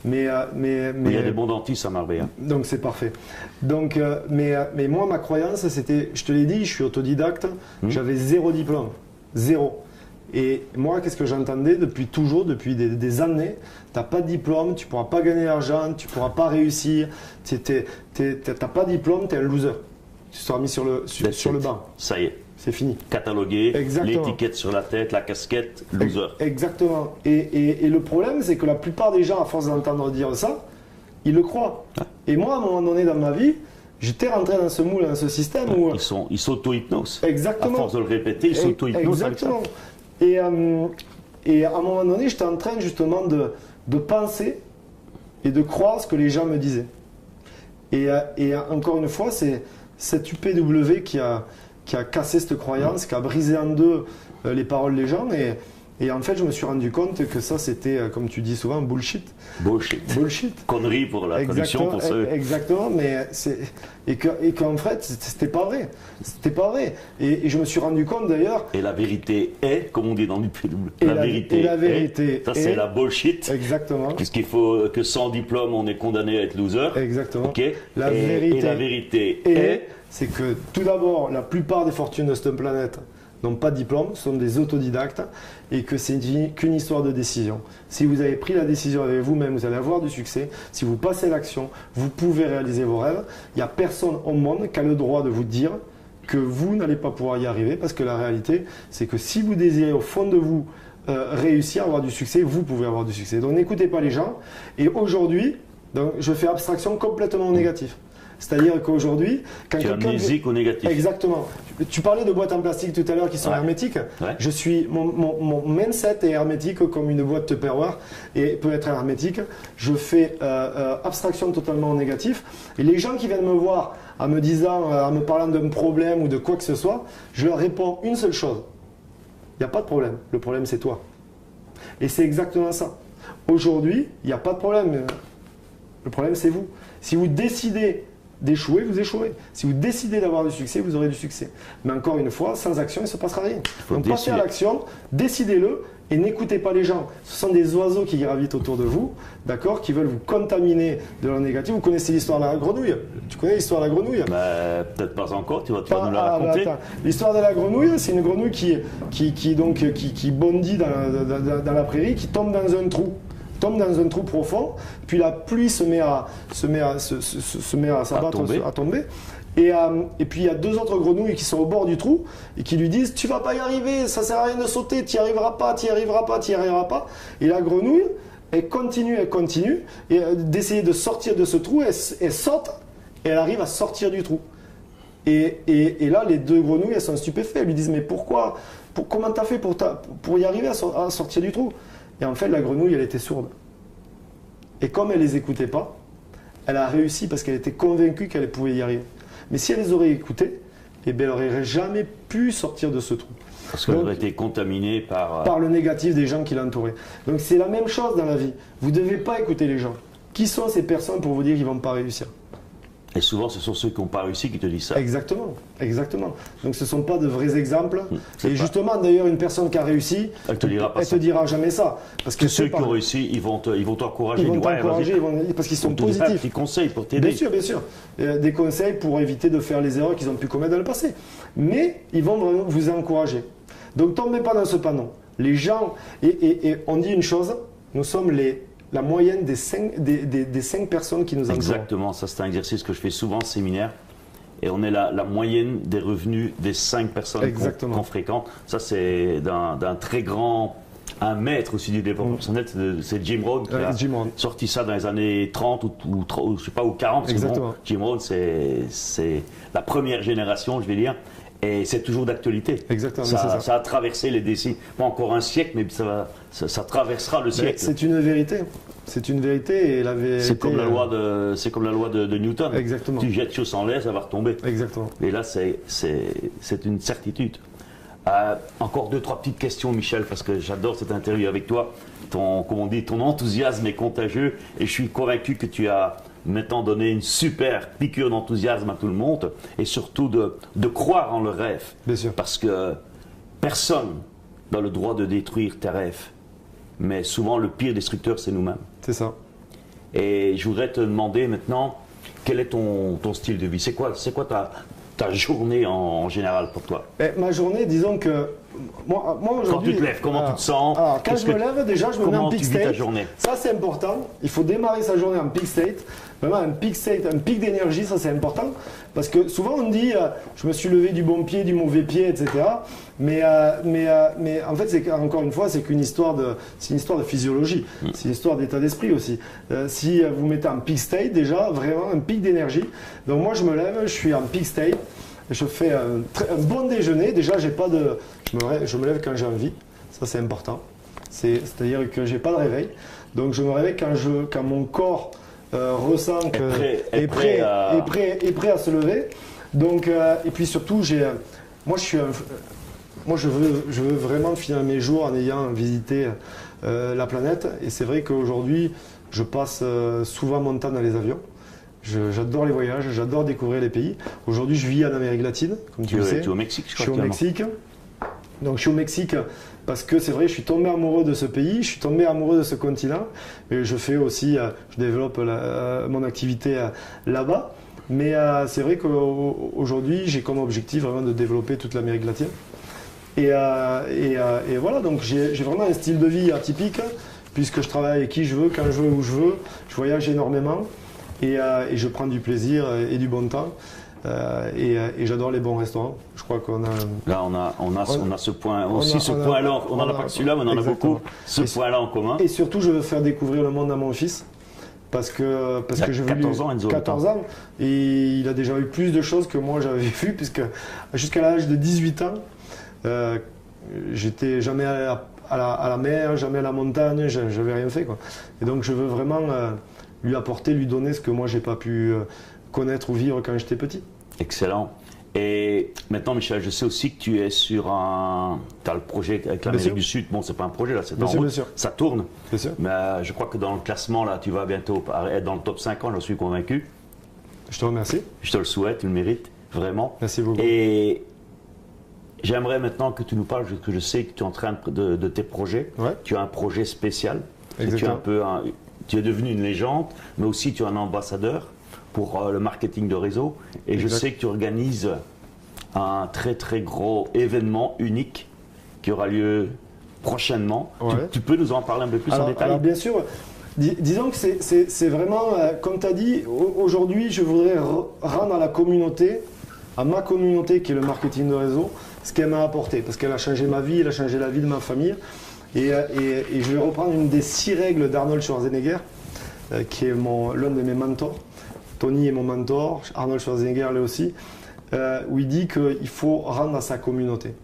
B: Mais il
A: y a des bons dentistes à Marbella.
B: Donc c'est parfait. Donc, mais moi, ma croyance, c'était, je te l'ai dit, je suis autodidacte, j'avais 0 diplôme. 0. Et moi, qu'est-ce que j'entendais depuis toujours, des années, tu n'as pas de diplôme, tu ne pourras pas gagner d'argent, tu ne pourras pas réussir, tu n'as pas de diplôme, tu es un loser. Tu seras mis sur le banc.
A: Ça y est.
B: C'est fini.
A: Catalogué,
B: Exactement.
A: l'étiquette sur la tête, la casquette, loser.
B: Exactement. Et le problème, c'est que la plupart des gens, à force d'entendre dire ça, ils le croient. Et moi, à un moment donné dans ma vie, j'étais rentré dans ce moule, dans ce système où...
A: Ils s'auto-hypnosent.
B: Exactement.
A: À force de le répéter, ils s'auto-hypnosent.
B: Exactement. Et à un moment donné, j'étais en train justement de penser et de croire ce que les gens me disaient. Et encore une fois, c'est cette UPW qui a cassé cette croyance, qui a brisé en deux les paroles des gens. Et en fait, je me suis rendu compte que ça, c'était, comme tu dis souvent, bullshit.
A: Bullshit. Connerie pour la traduction, pour ceux...
B: Exactement, mais qu'en fait, c'était pas vrai. C'était pas vrai. Et je me suis rendu compte d'ailleurs...
A: Et la vérité est, comme on dit dans l'UPW,
B: la vérité
A: ça c'est la bullshit.
B: Exactement.
A: Puisqu'il faut que sans diplôme, on est condamné à être loser.
B: Exactement.
A: Okay.
B: La
A: vérité est...
B: C'est que tout d'abord, la plupart des fortunes de cette planète n'ont pas de diplôme, sont des autodidactes et que c'est qu'une histoire de décision. Si vous avez pris la décision avec vous-même, vous allez avoir du succès. Si vous passez l'action, vous pouvez réaliser vos rêves. Il n'y a personne au monde qui a le droit de vous dire que vous n'allez pas pouvoir y arriver parce que la réalité, c'est que si vous désirez au fond de vous réussir, avoir du succès, vous pouvez avoir du succès. Donc n'écoutez pas les gens. Et aujourd'hui, je fais abstraction complètement au négatif. C'est-à-dire qu'aujourd'hui, quand
A: tu es amnésique au négatif.
B: Exactement. Tu parlais de boîtes en plastique tout à l'heure qui sont hermétiques.
A: Ouais.
B: Mon mindset est hermétique comme une boîte Tupperware et peut être hermétique. Je fais abstraction totalement au négatif. Et les gens qui viennent me voir en me disant, en me parlant d'un problème ou de quoi que ce soit, je leur réponds une seule chose. Il n'y a pas de problème. Le problème, c'est toi. Et c'est exactement ça. Aujourd'hui, il n'y a pas de problème. Le problème, c'est vous. Si vous décidez d'échouer, vous échouerez. Si vous décidez d'avoir du succès, vous aurez du succès. Mais encore une fois, sans action, il ne se passera rien. Donc passez à l'action, décidez-le et n'écoutez pas les gens. Ce sont des oiseaux qui gravitent autour de vous, d'accord, qui veulent vous contaminer de leur négatif. Vous connaissez l'histoire de la grenouille? Tu connais l'histoire de la grenouille?
A: Peut-être pas encore, tu vas nous la raconter.
B: L'histoire de la grenouille, c'est une grenouille qui bondit dans la prairie, qui tombe dans un trou. Tombe dans un trou profond, puis la pluie se met à s'abattre, à tomber. Et puis il y a deux autres grenouilles qui sont au bord du trou et qui lui disent: tu vas pas y arriver, ça sert à rien de sauter, tu n'y arriveras pas. Et la grenouille, elle continue et d'essayer de sortir de ce trou, elle saute et elle arrive à sortir du trou. Et là, les deux grenouilles, elles sont stupéfaites. Elles lui disent: mais comment t'as fait pour y arriver à sortir du trou? Et en fait, la grenouille, elle était sourde. Et comme elle ne les écoutait pas, elle a réussi parce qu'elle était convaincue qu'elle pouvait y arriver. Mais si elle les aurait écoutées, eh bien, elle n'aurait jamais pu sortir de ce trou.
A: Parce qu'elle aurait été contaminée par
B: le négatif des gens qui l'entouraient. Donc c'est la même chose dans la vie. Vous ne devez pas écouter les gens. Qui sont ces personnes pour vous dire qu'ils ne vont pas réussir?
A: Et souvent, ce sont ceux qui n'ont pas réussi qui te disent ça.
B: Exactement. Donc ce ne sont pas de vrais exemples. Et justement, d'ailleurs, une personne qui a réussi, elle te dira jamais ça. Parce que
A: ceux qui ont réussi, ils vont t'encourager.
B: Ils vont t'encourager parce qu'ils sont positifs.
A: Des conseils pour t'aider.
B: Bien sûr. Des conseils pour éviter de faire les erreurs qu'ils ont pu commettre dans le passé. Mais ils vont vraiment vous encourager. Donc tombez pas dans ce panneau. Les gens, et on dit une chose, nous sommes la moyenne des 5 personnes qui nous entourent.
A: Exactement, ça c'est un exercice que je fais souvent en séminaire. Et on est la moyenne des revenus des 5 personnes qu'on fréquente. Ça c'est d'un très grand, un maître aussi du développement personnel, c'est Jim Rohn qui a sorti ça dans les années 30 ou je sais pas, ou 40.
B: Exactement.
A: Jim Rohn c'est la première génération, je vais dire. Et c'est toujours d'actualité.
B: Exactement.
A: Ça a traversé les décennies. Pas encore un siècle, mais ça traversera le siècle.
B: C'est une vérité. C'est une vérité et la vérité.
A: C'est comme la loi de Newton.
B: Exactement.
A: Tu jettes chose en l'air, ça va retomber.
B: Exactement.
A: Et là, c'est une certitude. Encore 2-3 petites questions, Michel, parce que j'adore cette interview avec toi. Comme on dit, ton enthousiasme est contagieux et je suis convaincu que tu as maintenant donné une super piqûre d'enthousiasme à tout le monde et surtout de croire en le rêve.
B: Bien sûr.
A: Parce que personne n'a le droit de détruire tes rêves. Mais souvent, le pire destructeur, c'est nous-mêmes.
B: C'est ça.
A: Et je voudrais te demander maintenant, quel est ton style de vie? C'est quoi ta journée en général pour toi?
B: Ma journée, disons que moi
A: Quand
B: aujourd'hui.
A: tu te lèves, comment tu te sens?
B: Alors, quand je me lève, déjà, je me mets en peak
A: Comment tu vis ta
B: state.
A: journée?
B: Ça, c'est important. Il faut démarrer sa journée en peak state. Vraiment, un peak state, un pic d'énergie, ça, c'est important. Parce que souvent, on dit je me suis levé du bon pied, du mauvais pied, etc. Mais en fait, encore une fois, c'est une histoire de physiologie. C'est une histoire d'état d'esprit aussi. Si vous mettez en peak state, déjà, vraiment un pic d'énergie. Donc, moi, je me lève, je suis en peak state. Je fais un bon déjeuner. Déjà, je me lève quand j'ai envie. Ça, c'est important. C'est-à-dire que j'ai pas de réveil. Donc, je me réveille quand mon corps ressent est prêt à se lever. Donc, et puis surtout, moi, je veux vraiment finir mes jours en ayant visité la planète. Et c'est vrai qu'aujourd'hui, je passe souvent mon temps dans les avions. J'adore les voyages, j'adore découvrir les pays. Aujourd'hui, je vis en Amérique latine, comme tu le sais.
A: Tu es au Mexique, je crois.
B: Je suis au Mexique. Donc, je suis au Mexique parce que c'est vrai, je suis tombé amoureux de ce pays, je suis tombé amoureux de ce continent. Et je fais aussi, je développe mon activité là-bas. Mais c'est vrai qu'aujourd'hui, j'ai comme objectif vraiment de développer toute l'Amérique latine. Et voilà, donc j'ai vraiment un style de vie atypique, puisque je travaille avec qui je veux, quand je veux, où je veux. Je voyage énormément. Et je prends du plaisir et du bon temps. Et j'adore les bons restaurants. Je crois qu'on a.
A: Là, on a ce point aussi, ce point-là. On n'en a pas que celui-là, mais on en a beaucoup. Ce point-là en commun.
B: Et surtout, je veux faire découvrir le monde à mon fils. Parce que je veux
A: 14 ans, Enzo.
B: 14 ans. Et il a déjà eu plus de choses que moi j'avais vu, puisque jusqu'à l'âge de 18 ans, j'étais jamais à la mer, jamais à la montagne, j'avais rien fait, quoi. Et donc, je veux vraiment lui apporter, lui donner ce que moi j'ai pas pu connaître ou vivre quand j'étais petit.
A: Excellent. Et maintenant, Michel, je sais aussi que tu es sur tu as le projet avec l'Amérique du Sud. Bon, c'est pas un projet là, c'est en route. Ça tourne.
B: Bien sûr.
A: Mais je crois que dans le classement là, tu vas bientôt être dans le top 50, j'en suis convaincu.
B: Je te remercie.
A: Je te le souhaite, tu le mérites vraiment.
B: Merci beaucoup.
A: Et j'aimerais maintenant que tu nous parles, que je sais que tu es en train de tes projets.
B: Ouais. Tu
A: as un projet spécial.
B: Exactement.
A: Tu es devenu une légende, mais aussi tu es un ambassadeur pour le marketing de réseau. Et je sais que tu organises un très très gros événement unique qui aura lieu prochainement.
B: Ouais.
A: Tu peux nous en parler un peu plus en détail?
B: Alors bien sûr, disons que c'est vraiment, comme tu as dit, aujourd'hui je voudrais rendre à la communauté, à ma communauté qui est le marketing de réseau, ce qu'elle m'a apporté. Parce qu'elle a changé ma vie, elle a changé la vie de ma famille. Et je vais reprendre une des 6 règles d'Arnold Schwarzenegger, qui est l'un de mes mentors. Tony est mon mentor, Arnold Schwarzenegger l'est aussi, où il dit qu'il faut rendre à sa communauté.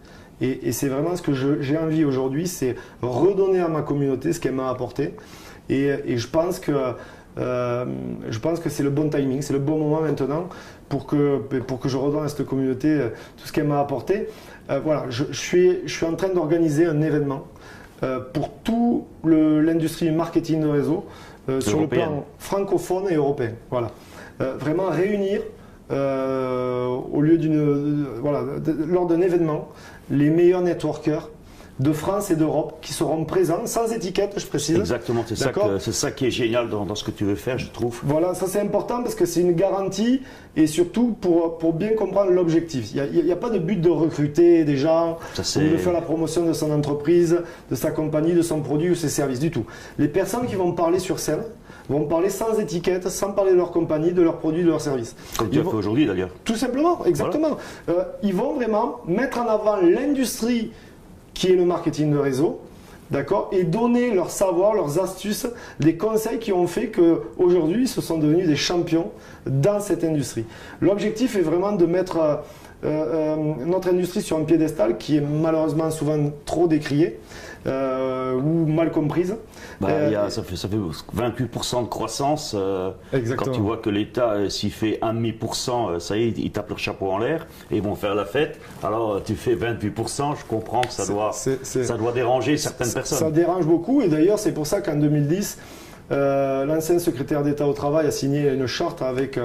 B: Et c'est vraiment ce que j'ai envie aujourd'hui, c'est redonner à ma communauté ce qu'elle m'a apporté. Et je pense que c'est le bon timing, c'est le bon moment maintenant pour que je redonne à cette communauté tout ce qu'elle m'a apporté. Voilà, je suis en train d'organiser un événement pour toute l'industrie du marketing de réseau sur le plan francophone et européen. Voilà. Vraiment réunir au lieu lors d'un événement les meilleurs networkers de France et d'Europe qui seront présents, sans étiquette, je précise.
A: Exactement, c'est ça qui est génial dans ce que tu veux faire, je trouve.
B: Voilà, ça c'est important parce que c'est une garantie et surtout pour bien comprendre l'objectif. Il n'y a pas de but de recruter des gens ou de faire la promotion de son entreprise, de sa compagnie, de son produit ou ses services, du tout. Les personnes qui vont parler sur scène vont parler sans étiquette, sans parler de leur compagnie, de leurs produits, de leurs services.
A: Comme tu as fait aujourd'hui d'ailleurs.
B: Tout simplement, exactement. Voilà. Ils vont vraiment mettre en avant l'industrie qui est le marketing de réseau, d'accord, et donner leur savoir, leurs astuces, des conseils qui ont fait qu'aujourd'hui, ils se sont devenus des champions dans cette industrie. L'objectif est vraiment de mettre notre industrie sur un piédestal qui est malheureusement souvent trop décrié ou mal comprise.
A: Ça fait 28% de croissance.
B: Exactement.
A: Quand tu vois que l'État, s'il fait 1,5%, ça y est, ils tapent leur chapeau en l'air et ils vont faire la fête. Alors tu fais 28%, je comprends que ça doit déranger certaines personnes. Ça
B: dérange beaucoup et d'ailleurs c'est pour ça qu'en 2010, l'ancien secrétaire d'État au Travail a signé une charte avec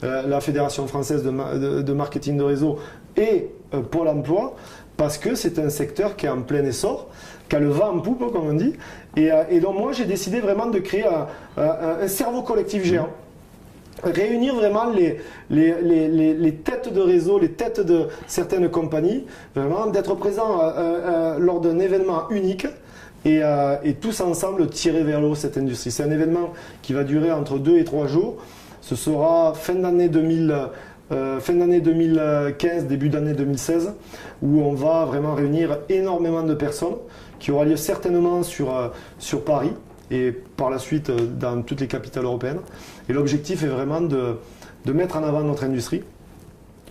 B: la Fédération française de marketing de réseau et Pôle emploi, parce que c'est un secteur qui est en plein essor, qui a le vent en poupe, comme on dit. Et donc moi, j'ai décidé vraiment de créer un cerveau collectif géant. réunir vraiment les têtes de réseau, les têtes de certaines compagnies, vraiment d'être présent lors d'un événement unique et tous ensemble tirer vers le haut cette industrie. C'est un événement qui va durer entre 2 et 3 jours. Ce sera fin d'année 2015, début d'année 2016, où on va vraiment réunir énormément de personnes, qui aura lieu certainement sur Paris et par la suite dans toutes les capitales européennes. Et l'objectif est vraiment de mettre en avant notre industrie,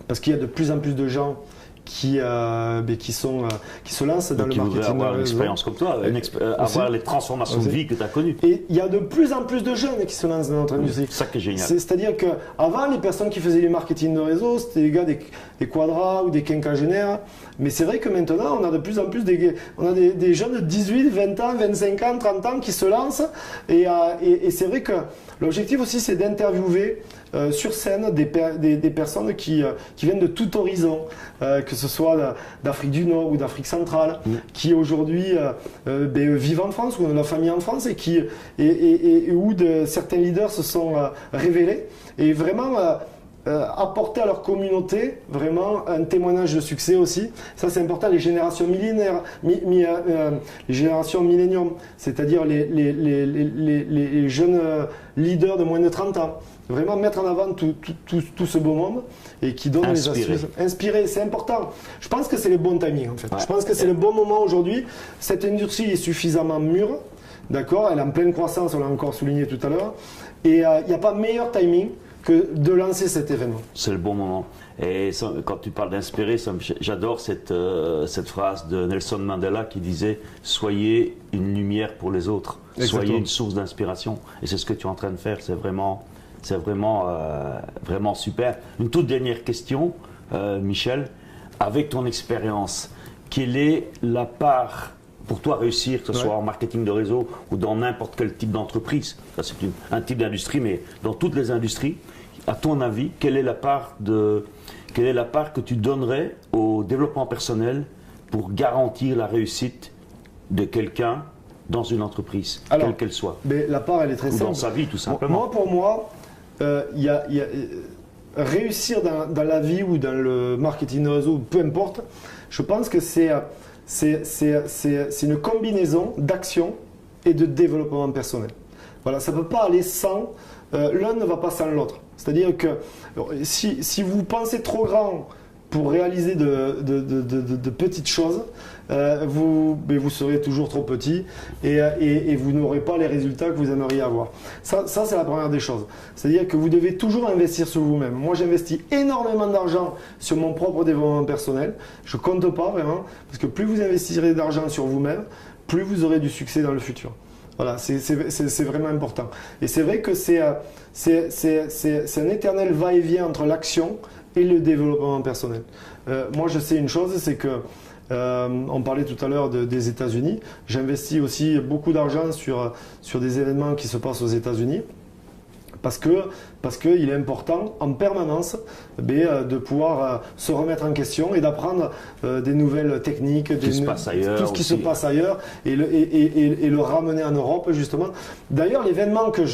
B: parce qu'il y a de plus en plus de gens qui se lancent dans le marketing.
A: Qui avoir une expérience comme toi, avoir les transformations de vie que tu as connues.
B: Et il y a de plus en plus de jeunes qui se lancent dans notre industrie.
A: C'est ça qui est génial.
B: C'est-à-dire qu'avant, les personnes qui faisaient les marketing de réseau, c'était les gars des quadras ou des quinquagénaires. Mais c'est vrai que maintenant, on a de plus en plus des jeunes de 18, 20 ans, 25 ans, 30 ans qui se lancent. Et c'est vrai que l'objectif aussi, c'est d'interviewer sur scène des personnes qui viennent de tout horizon, que ce soit d'Afrique du Nord ou d'Afrique centrale, qui aujourd'hui vivent en France ou ont la famille en France et où certains leaders se sont révélés et vraiment apporter à leur communauté vraiment un témoignage de succès aussi. Ça c'est important, les générations millénaires, les générations millénium, c'est-à-dire les jeunes leaders de moins de 30 ans. Vraiment mettre en avant tout ce beau monde et qui donne les astuces. Inspirer, c'est important. Je pense que c'est le bon timing en fait. Ouais. Je pense que c'est le bon moment aujourd'hui. Cette industrie est suffisamment mûre, d'accord. Elle est en pleine croissance, on l'a encore souligné tout à l'heure. Et il n'y a pas meilleur timing que de lancer cet événement.
A: C'est le bon moment. Et quand tu parles d'inspirer, j'adore cette phrase de Nelson Mandela qui disait « Soyez une lumière pour les autres, Exactement. Soyez une source d'inspiration ». Et c'est ce que tu es en train de faire, c'est vraiment super. Une toute dernière question, Michel. Avec ton expérience, quelle est la part pour toi réussir, que ce soit en marketing de réseau ou dans n'importe quel type d'entreprise? Ça, c'est un type d'industrie, mais dans toutes les industries, à ton avis, quelle est la part que tu donnerais au développement personnel pour garantir la réussite de quelqu'un dans une entreprise, quelle qu'elle soit?
B: Mais la part, elle est très simple.
A: Dans sa vie, tout simplement.
B: Pour moi, réussir dans la vie ou dans le marketing de réseau, peu importe, je pense que c'est une combinaison d'action et de développement personnel. Voilà, ça ne peut pas aller sans, l'un ne va pas sans l'autre. C'est-à-dire que si vous pensez trop grand pour réaliser de petites choses, vous serez toujours trop petit et vous n'aurez pas les résultats que vous aimeriez avoir. Ça c'est la première des choses. C'est-à-dire que vous devez toujours investir sur vous-même. Moi, j'investis énormément d'argent sur mon propre développement personnel. Je ne compte pas vraiment, parce que plus vous investirez d'argent sur vous-même, plus vous aurez du succès dans le futur. Voilà, c'est vraiment important. Et c'est vrai que c'est un éternel va-et-vient entre l'action et le développement personnel. Moi, je sais une chose, c'est que on parlait tout à l'heure des États-Unis. J'investis aussi beaucoup d'argent sur des événements qui se passent aux États-Unis. Parce qu'il est important en permanence de pouvoir se remettre en question et d'apprendre des nouvelles techniques, tout ce qui se passe ailleurs et le ramener en Europe justement. D'ailleurs, l'événement qu'on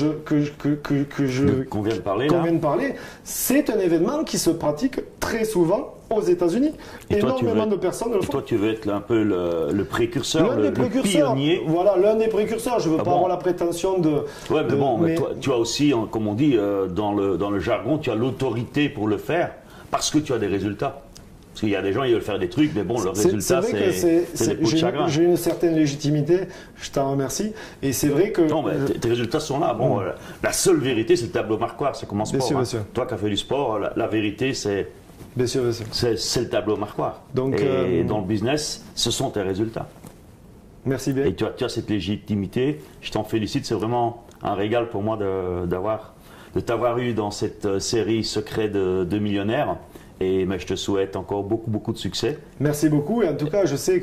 B: vient de parler, c'est un événement qui se pratique très souvent aux États-Unis. Énormément de personnes le font.
A: Toi, tu veux être un peu le précurseur, le pionnier.
B: Voilà, l'un des précurseurs. Je ne veux pas avoir la prétention de...
A: Ouais, mais mais toi, tu as aussi, comme on dit dans le jargon, tu as l'autorité pour le faire parce que tu as des résultats. Parce qu'il y a des gens, ils veulent faire des trucs, mais bon, le résultat, c'est des pots de chagrin.
B: J'ai une certaine légitimité, je t'en remercie. Et c'est vrai que...
A: Non, mais tes résultats sont là. Bon, la seule vérité, c'est le tableau marquoir, c'est comme en sport. Bien sûr. Toi qui as fait du sport, la vérité, c'est...
B: Bien sûr.
A: C'est le tableau marquoir. Donc, et dans le business, ce sont tes résultats.
B: Merci bien.
A: Et tu as cette légitimité. Je t'en félicite. C'est vraiment un régal pour moi de t'avoir eu dans cette série Secret de millionnaires. Et je te souhaite encore beaucoup de succès.
B: Merci beaucoup. Et en tout cas, je sais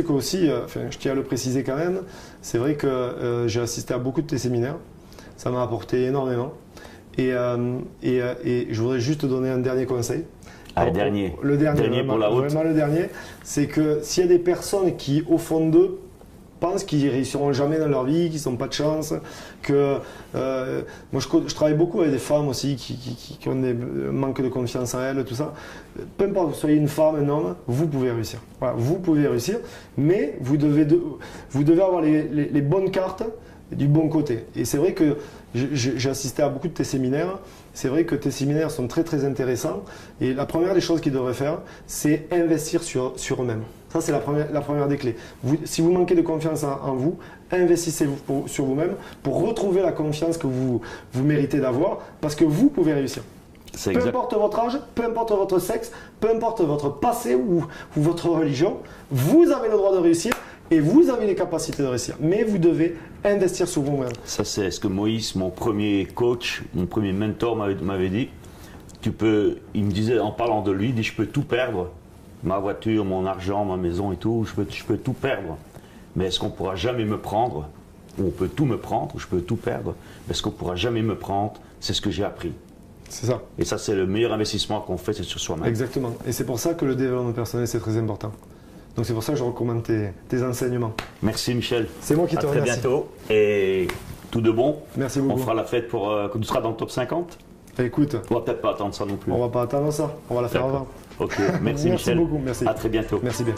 B: qu'aussi, je tiens à le préciser quand même, c'est vrai que j'ai assisté à beaucoup de tes séminaires. Ça m'a apporté énormément. Et je voudrais juste te donner un dernier conseil.
A: Le dernier
B: pour la route. Vraiment le dernier, c'est que s'il y a des personnes qui, au fond d'eux, pensent qu'ils réussiront jamais dans leur vie, qu'ils n'ont pas de chance, que moi je travaille beaucoup avec des femmes aussi qui ont des manques de confiance en elles, tout ça. Peu importe que vous soyez une femme, un homme, vous pouvez réussir. Voilà, vous pouvez réussir, mais vous devez avoir les bonnes cartes du bon côté. Et c'est vrai que j'ai assisté à beaucoup de tes séminaires. C'est vrai que tes séminaires sont très très intéressants. Et la première des choses qu'ils devraient faire, c'est investir sur eux-mêmes. Ça, c'est la première des clés. Si vous manquez de confiance en vous, investissez sur vous-même pour retrouver la confiance que vous méritez d'avoir, parce que vous pouvez réussir. Peu importe votre âge, peu importe votre sexe, peu importe votre passé ou votre religion, vous avez le droit de réussir. Et vous avez les capacités de réussir, mais vous devez investir sur vous-même.
A: Ça, c'est ce que Moïse, mon premier coach, mon premier mentor m'avait dit. Il me disait, en parlant de lui, il dit, je peux tout perdre, ma voiture, mon argent, ma maison et tout, je peux tout perdre. Mais est-ce qu'on pourra jamais me prendre? Ou on peut tout me prendre, ou je peux tout perdre. Mais est-ce qu'on pourra jamais me prendre? C'est ce que j'ai appris.
B: C'est ça.
A: Et ça, c'est le meilleur investissement qu'on fait, c'est sur soi-même.
B: Exactement. Et c'est pour ça que le développement personnel, c'est très important. Donc c'est pour ça que je recommande tes enseignements.
A: Merci Michel.
B: C'est moi qui te remercie.
A: À très bientôt et tout de bon.
B: Merci beaucoup.
A: On fera la fête quand tu seras dans le top 50.
B: Écoute.
A: On va peut-être pas attendre ça non plus.
B: On va pas attendre ça. On va la faire avant.
A: Ok. Merci Michel.
B: Merci beaucoup. Merci.
A: À très bientôt.
B: Merci bien.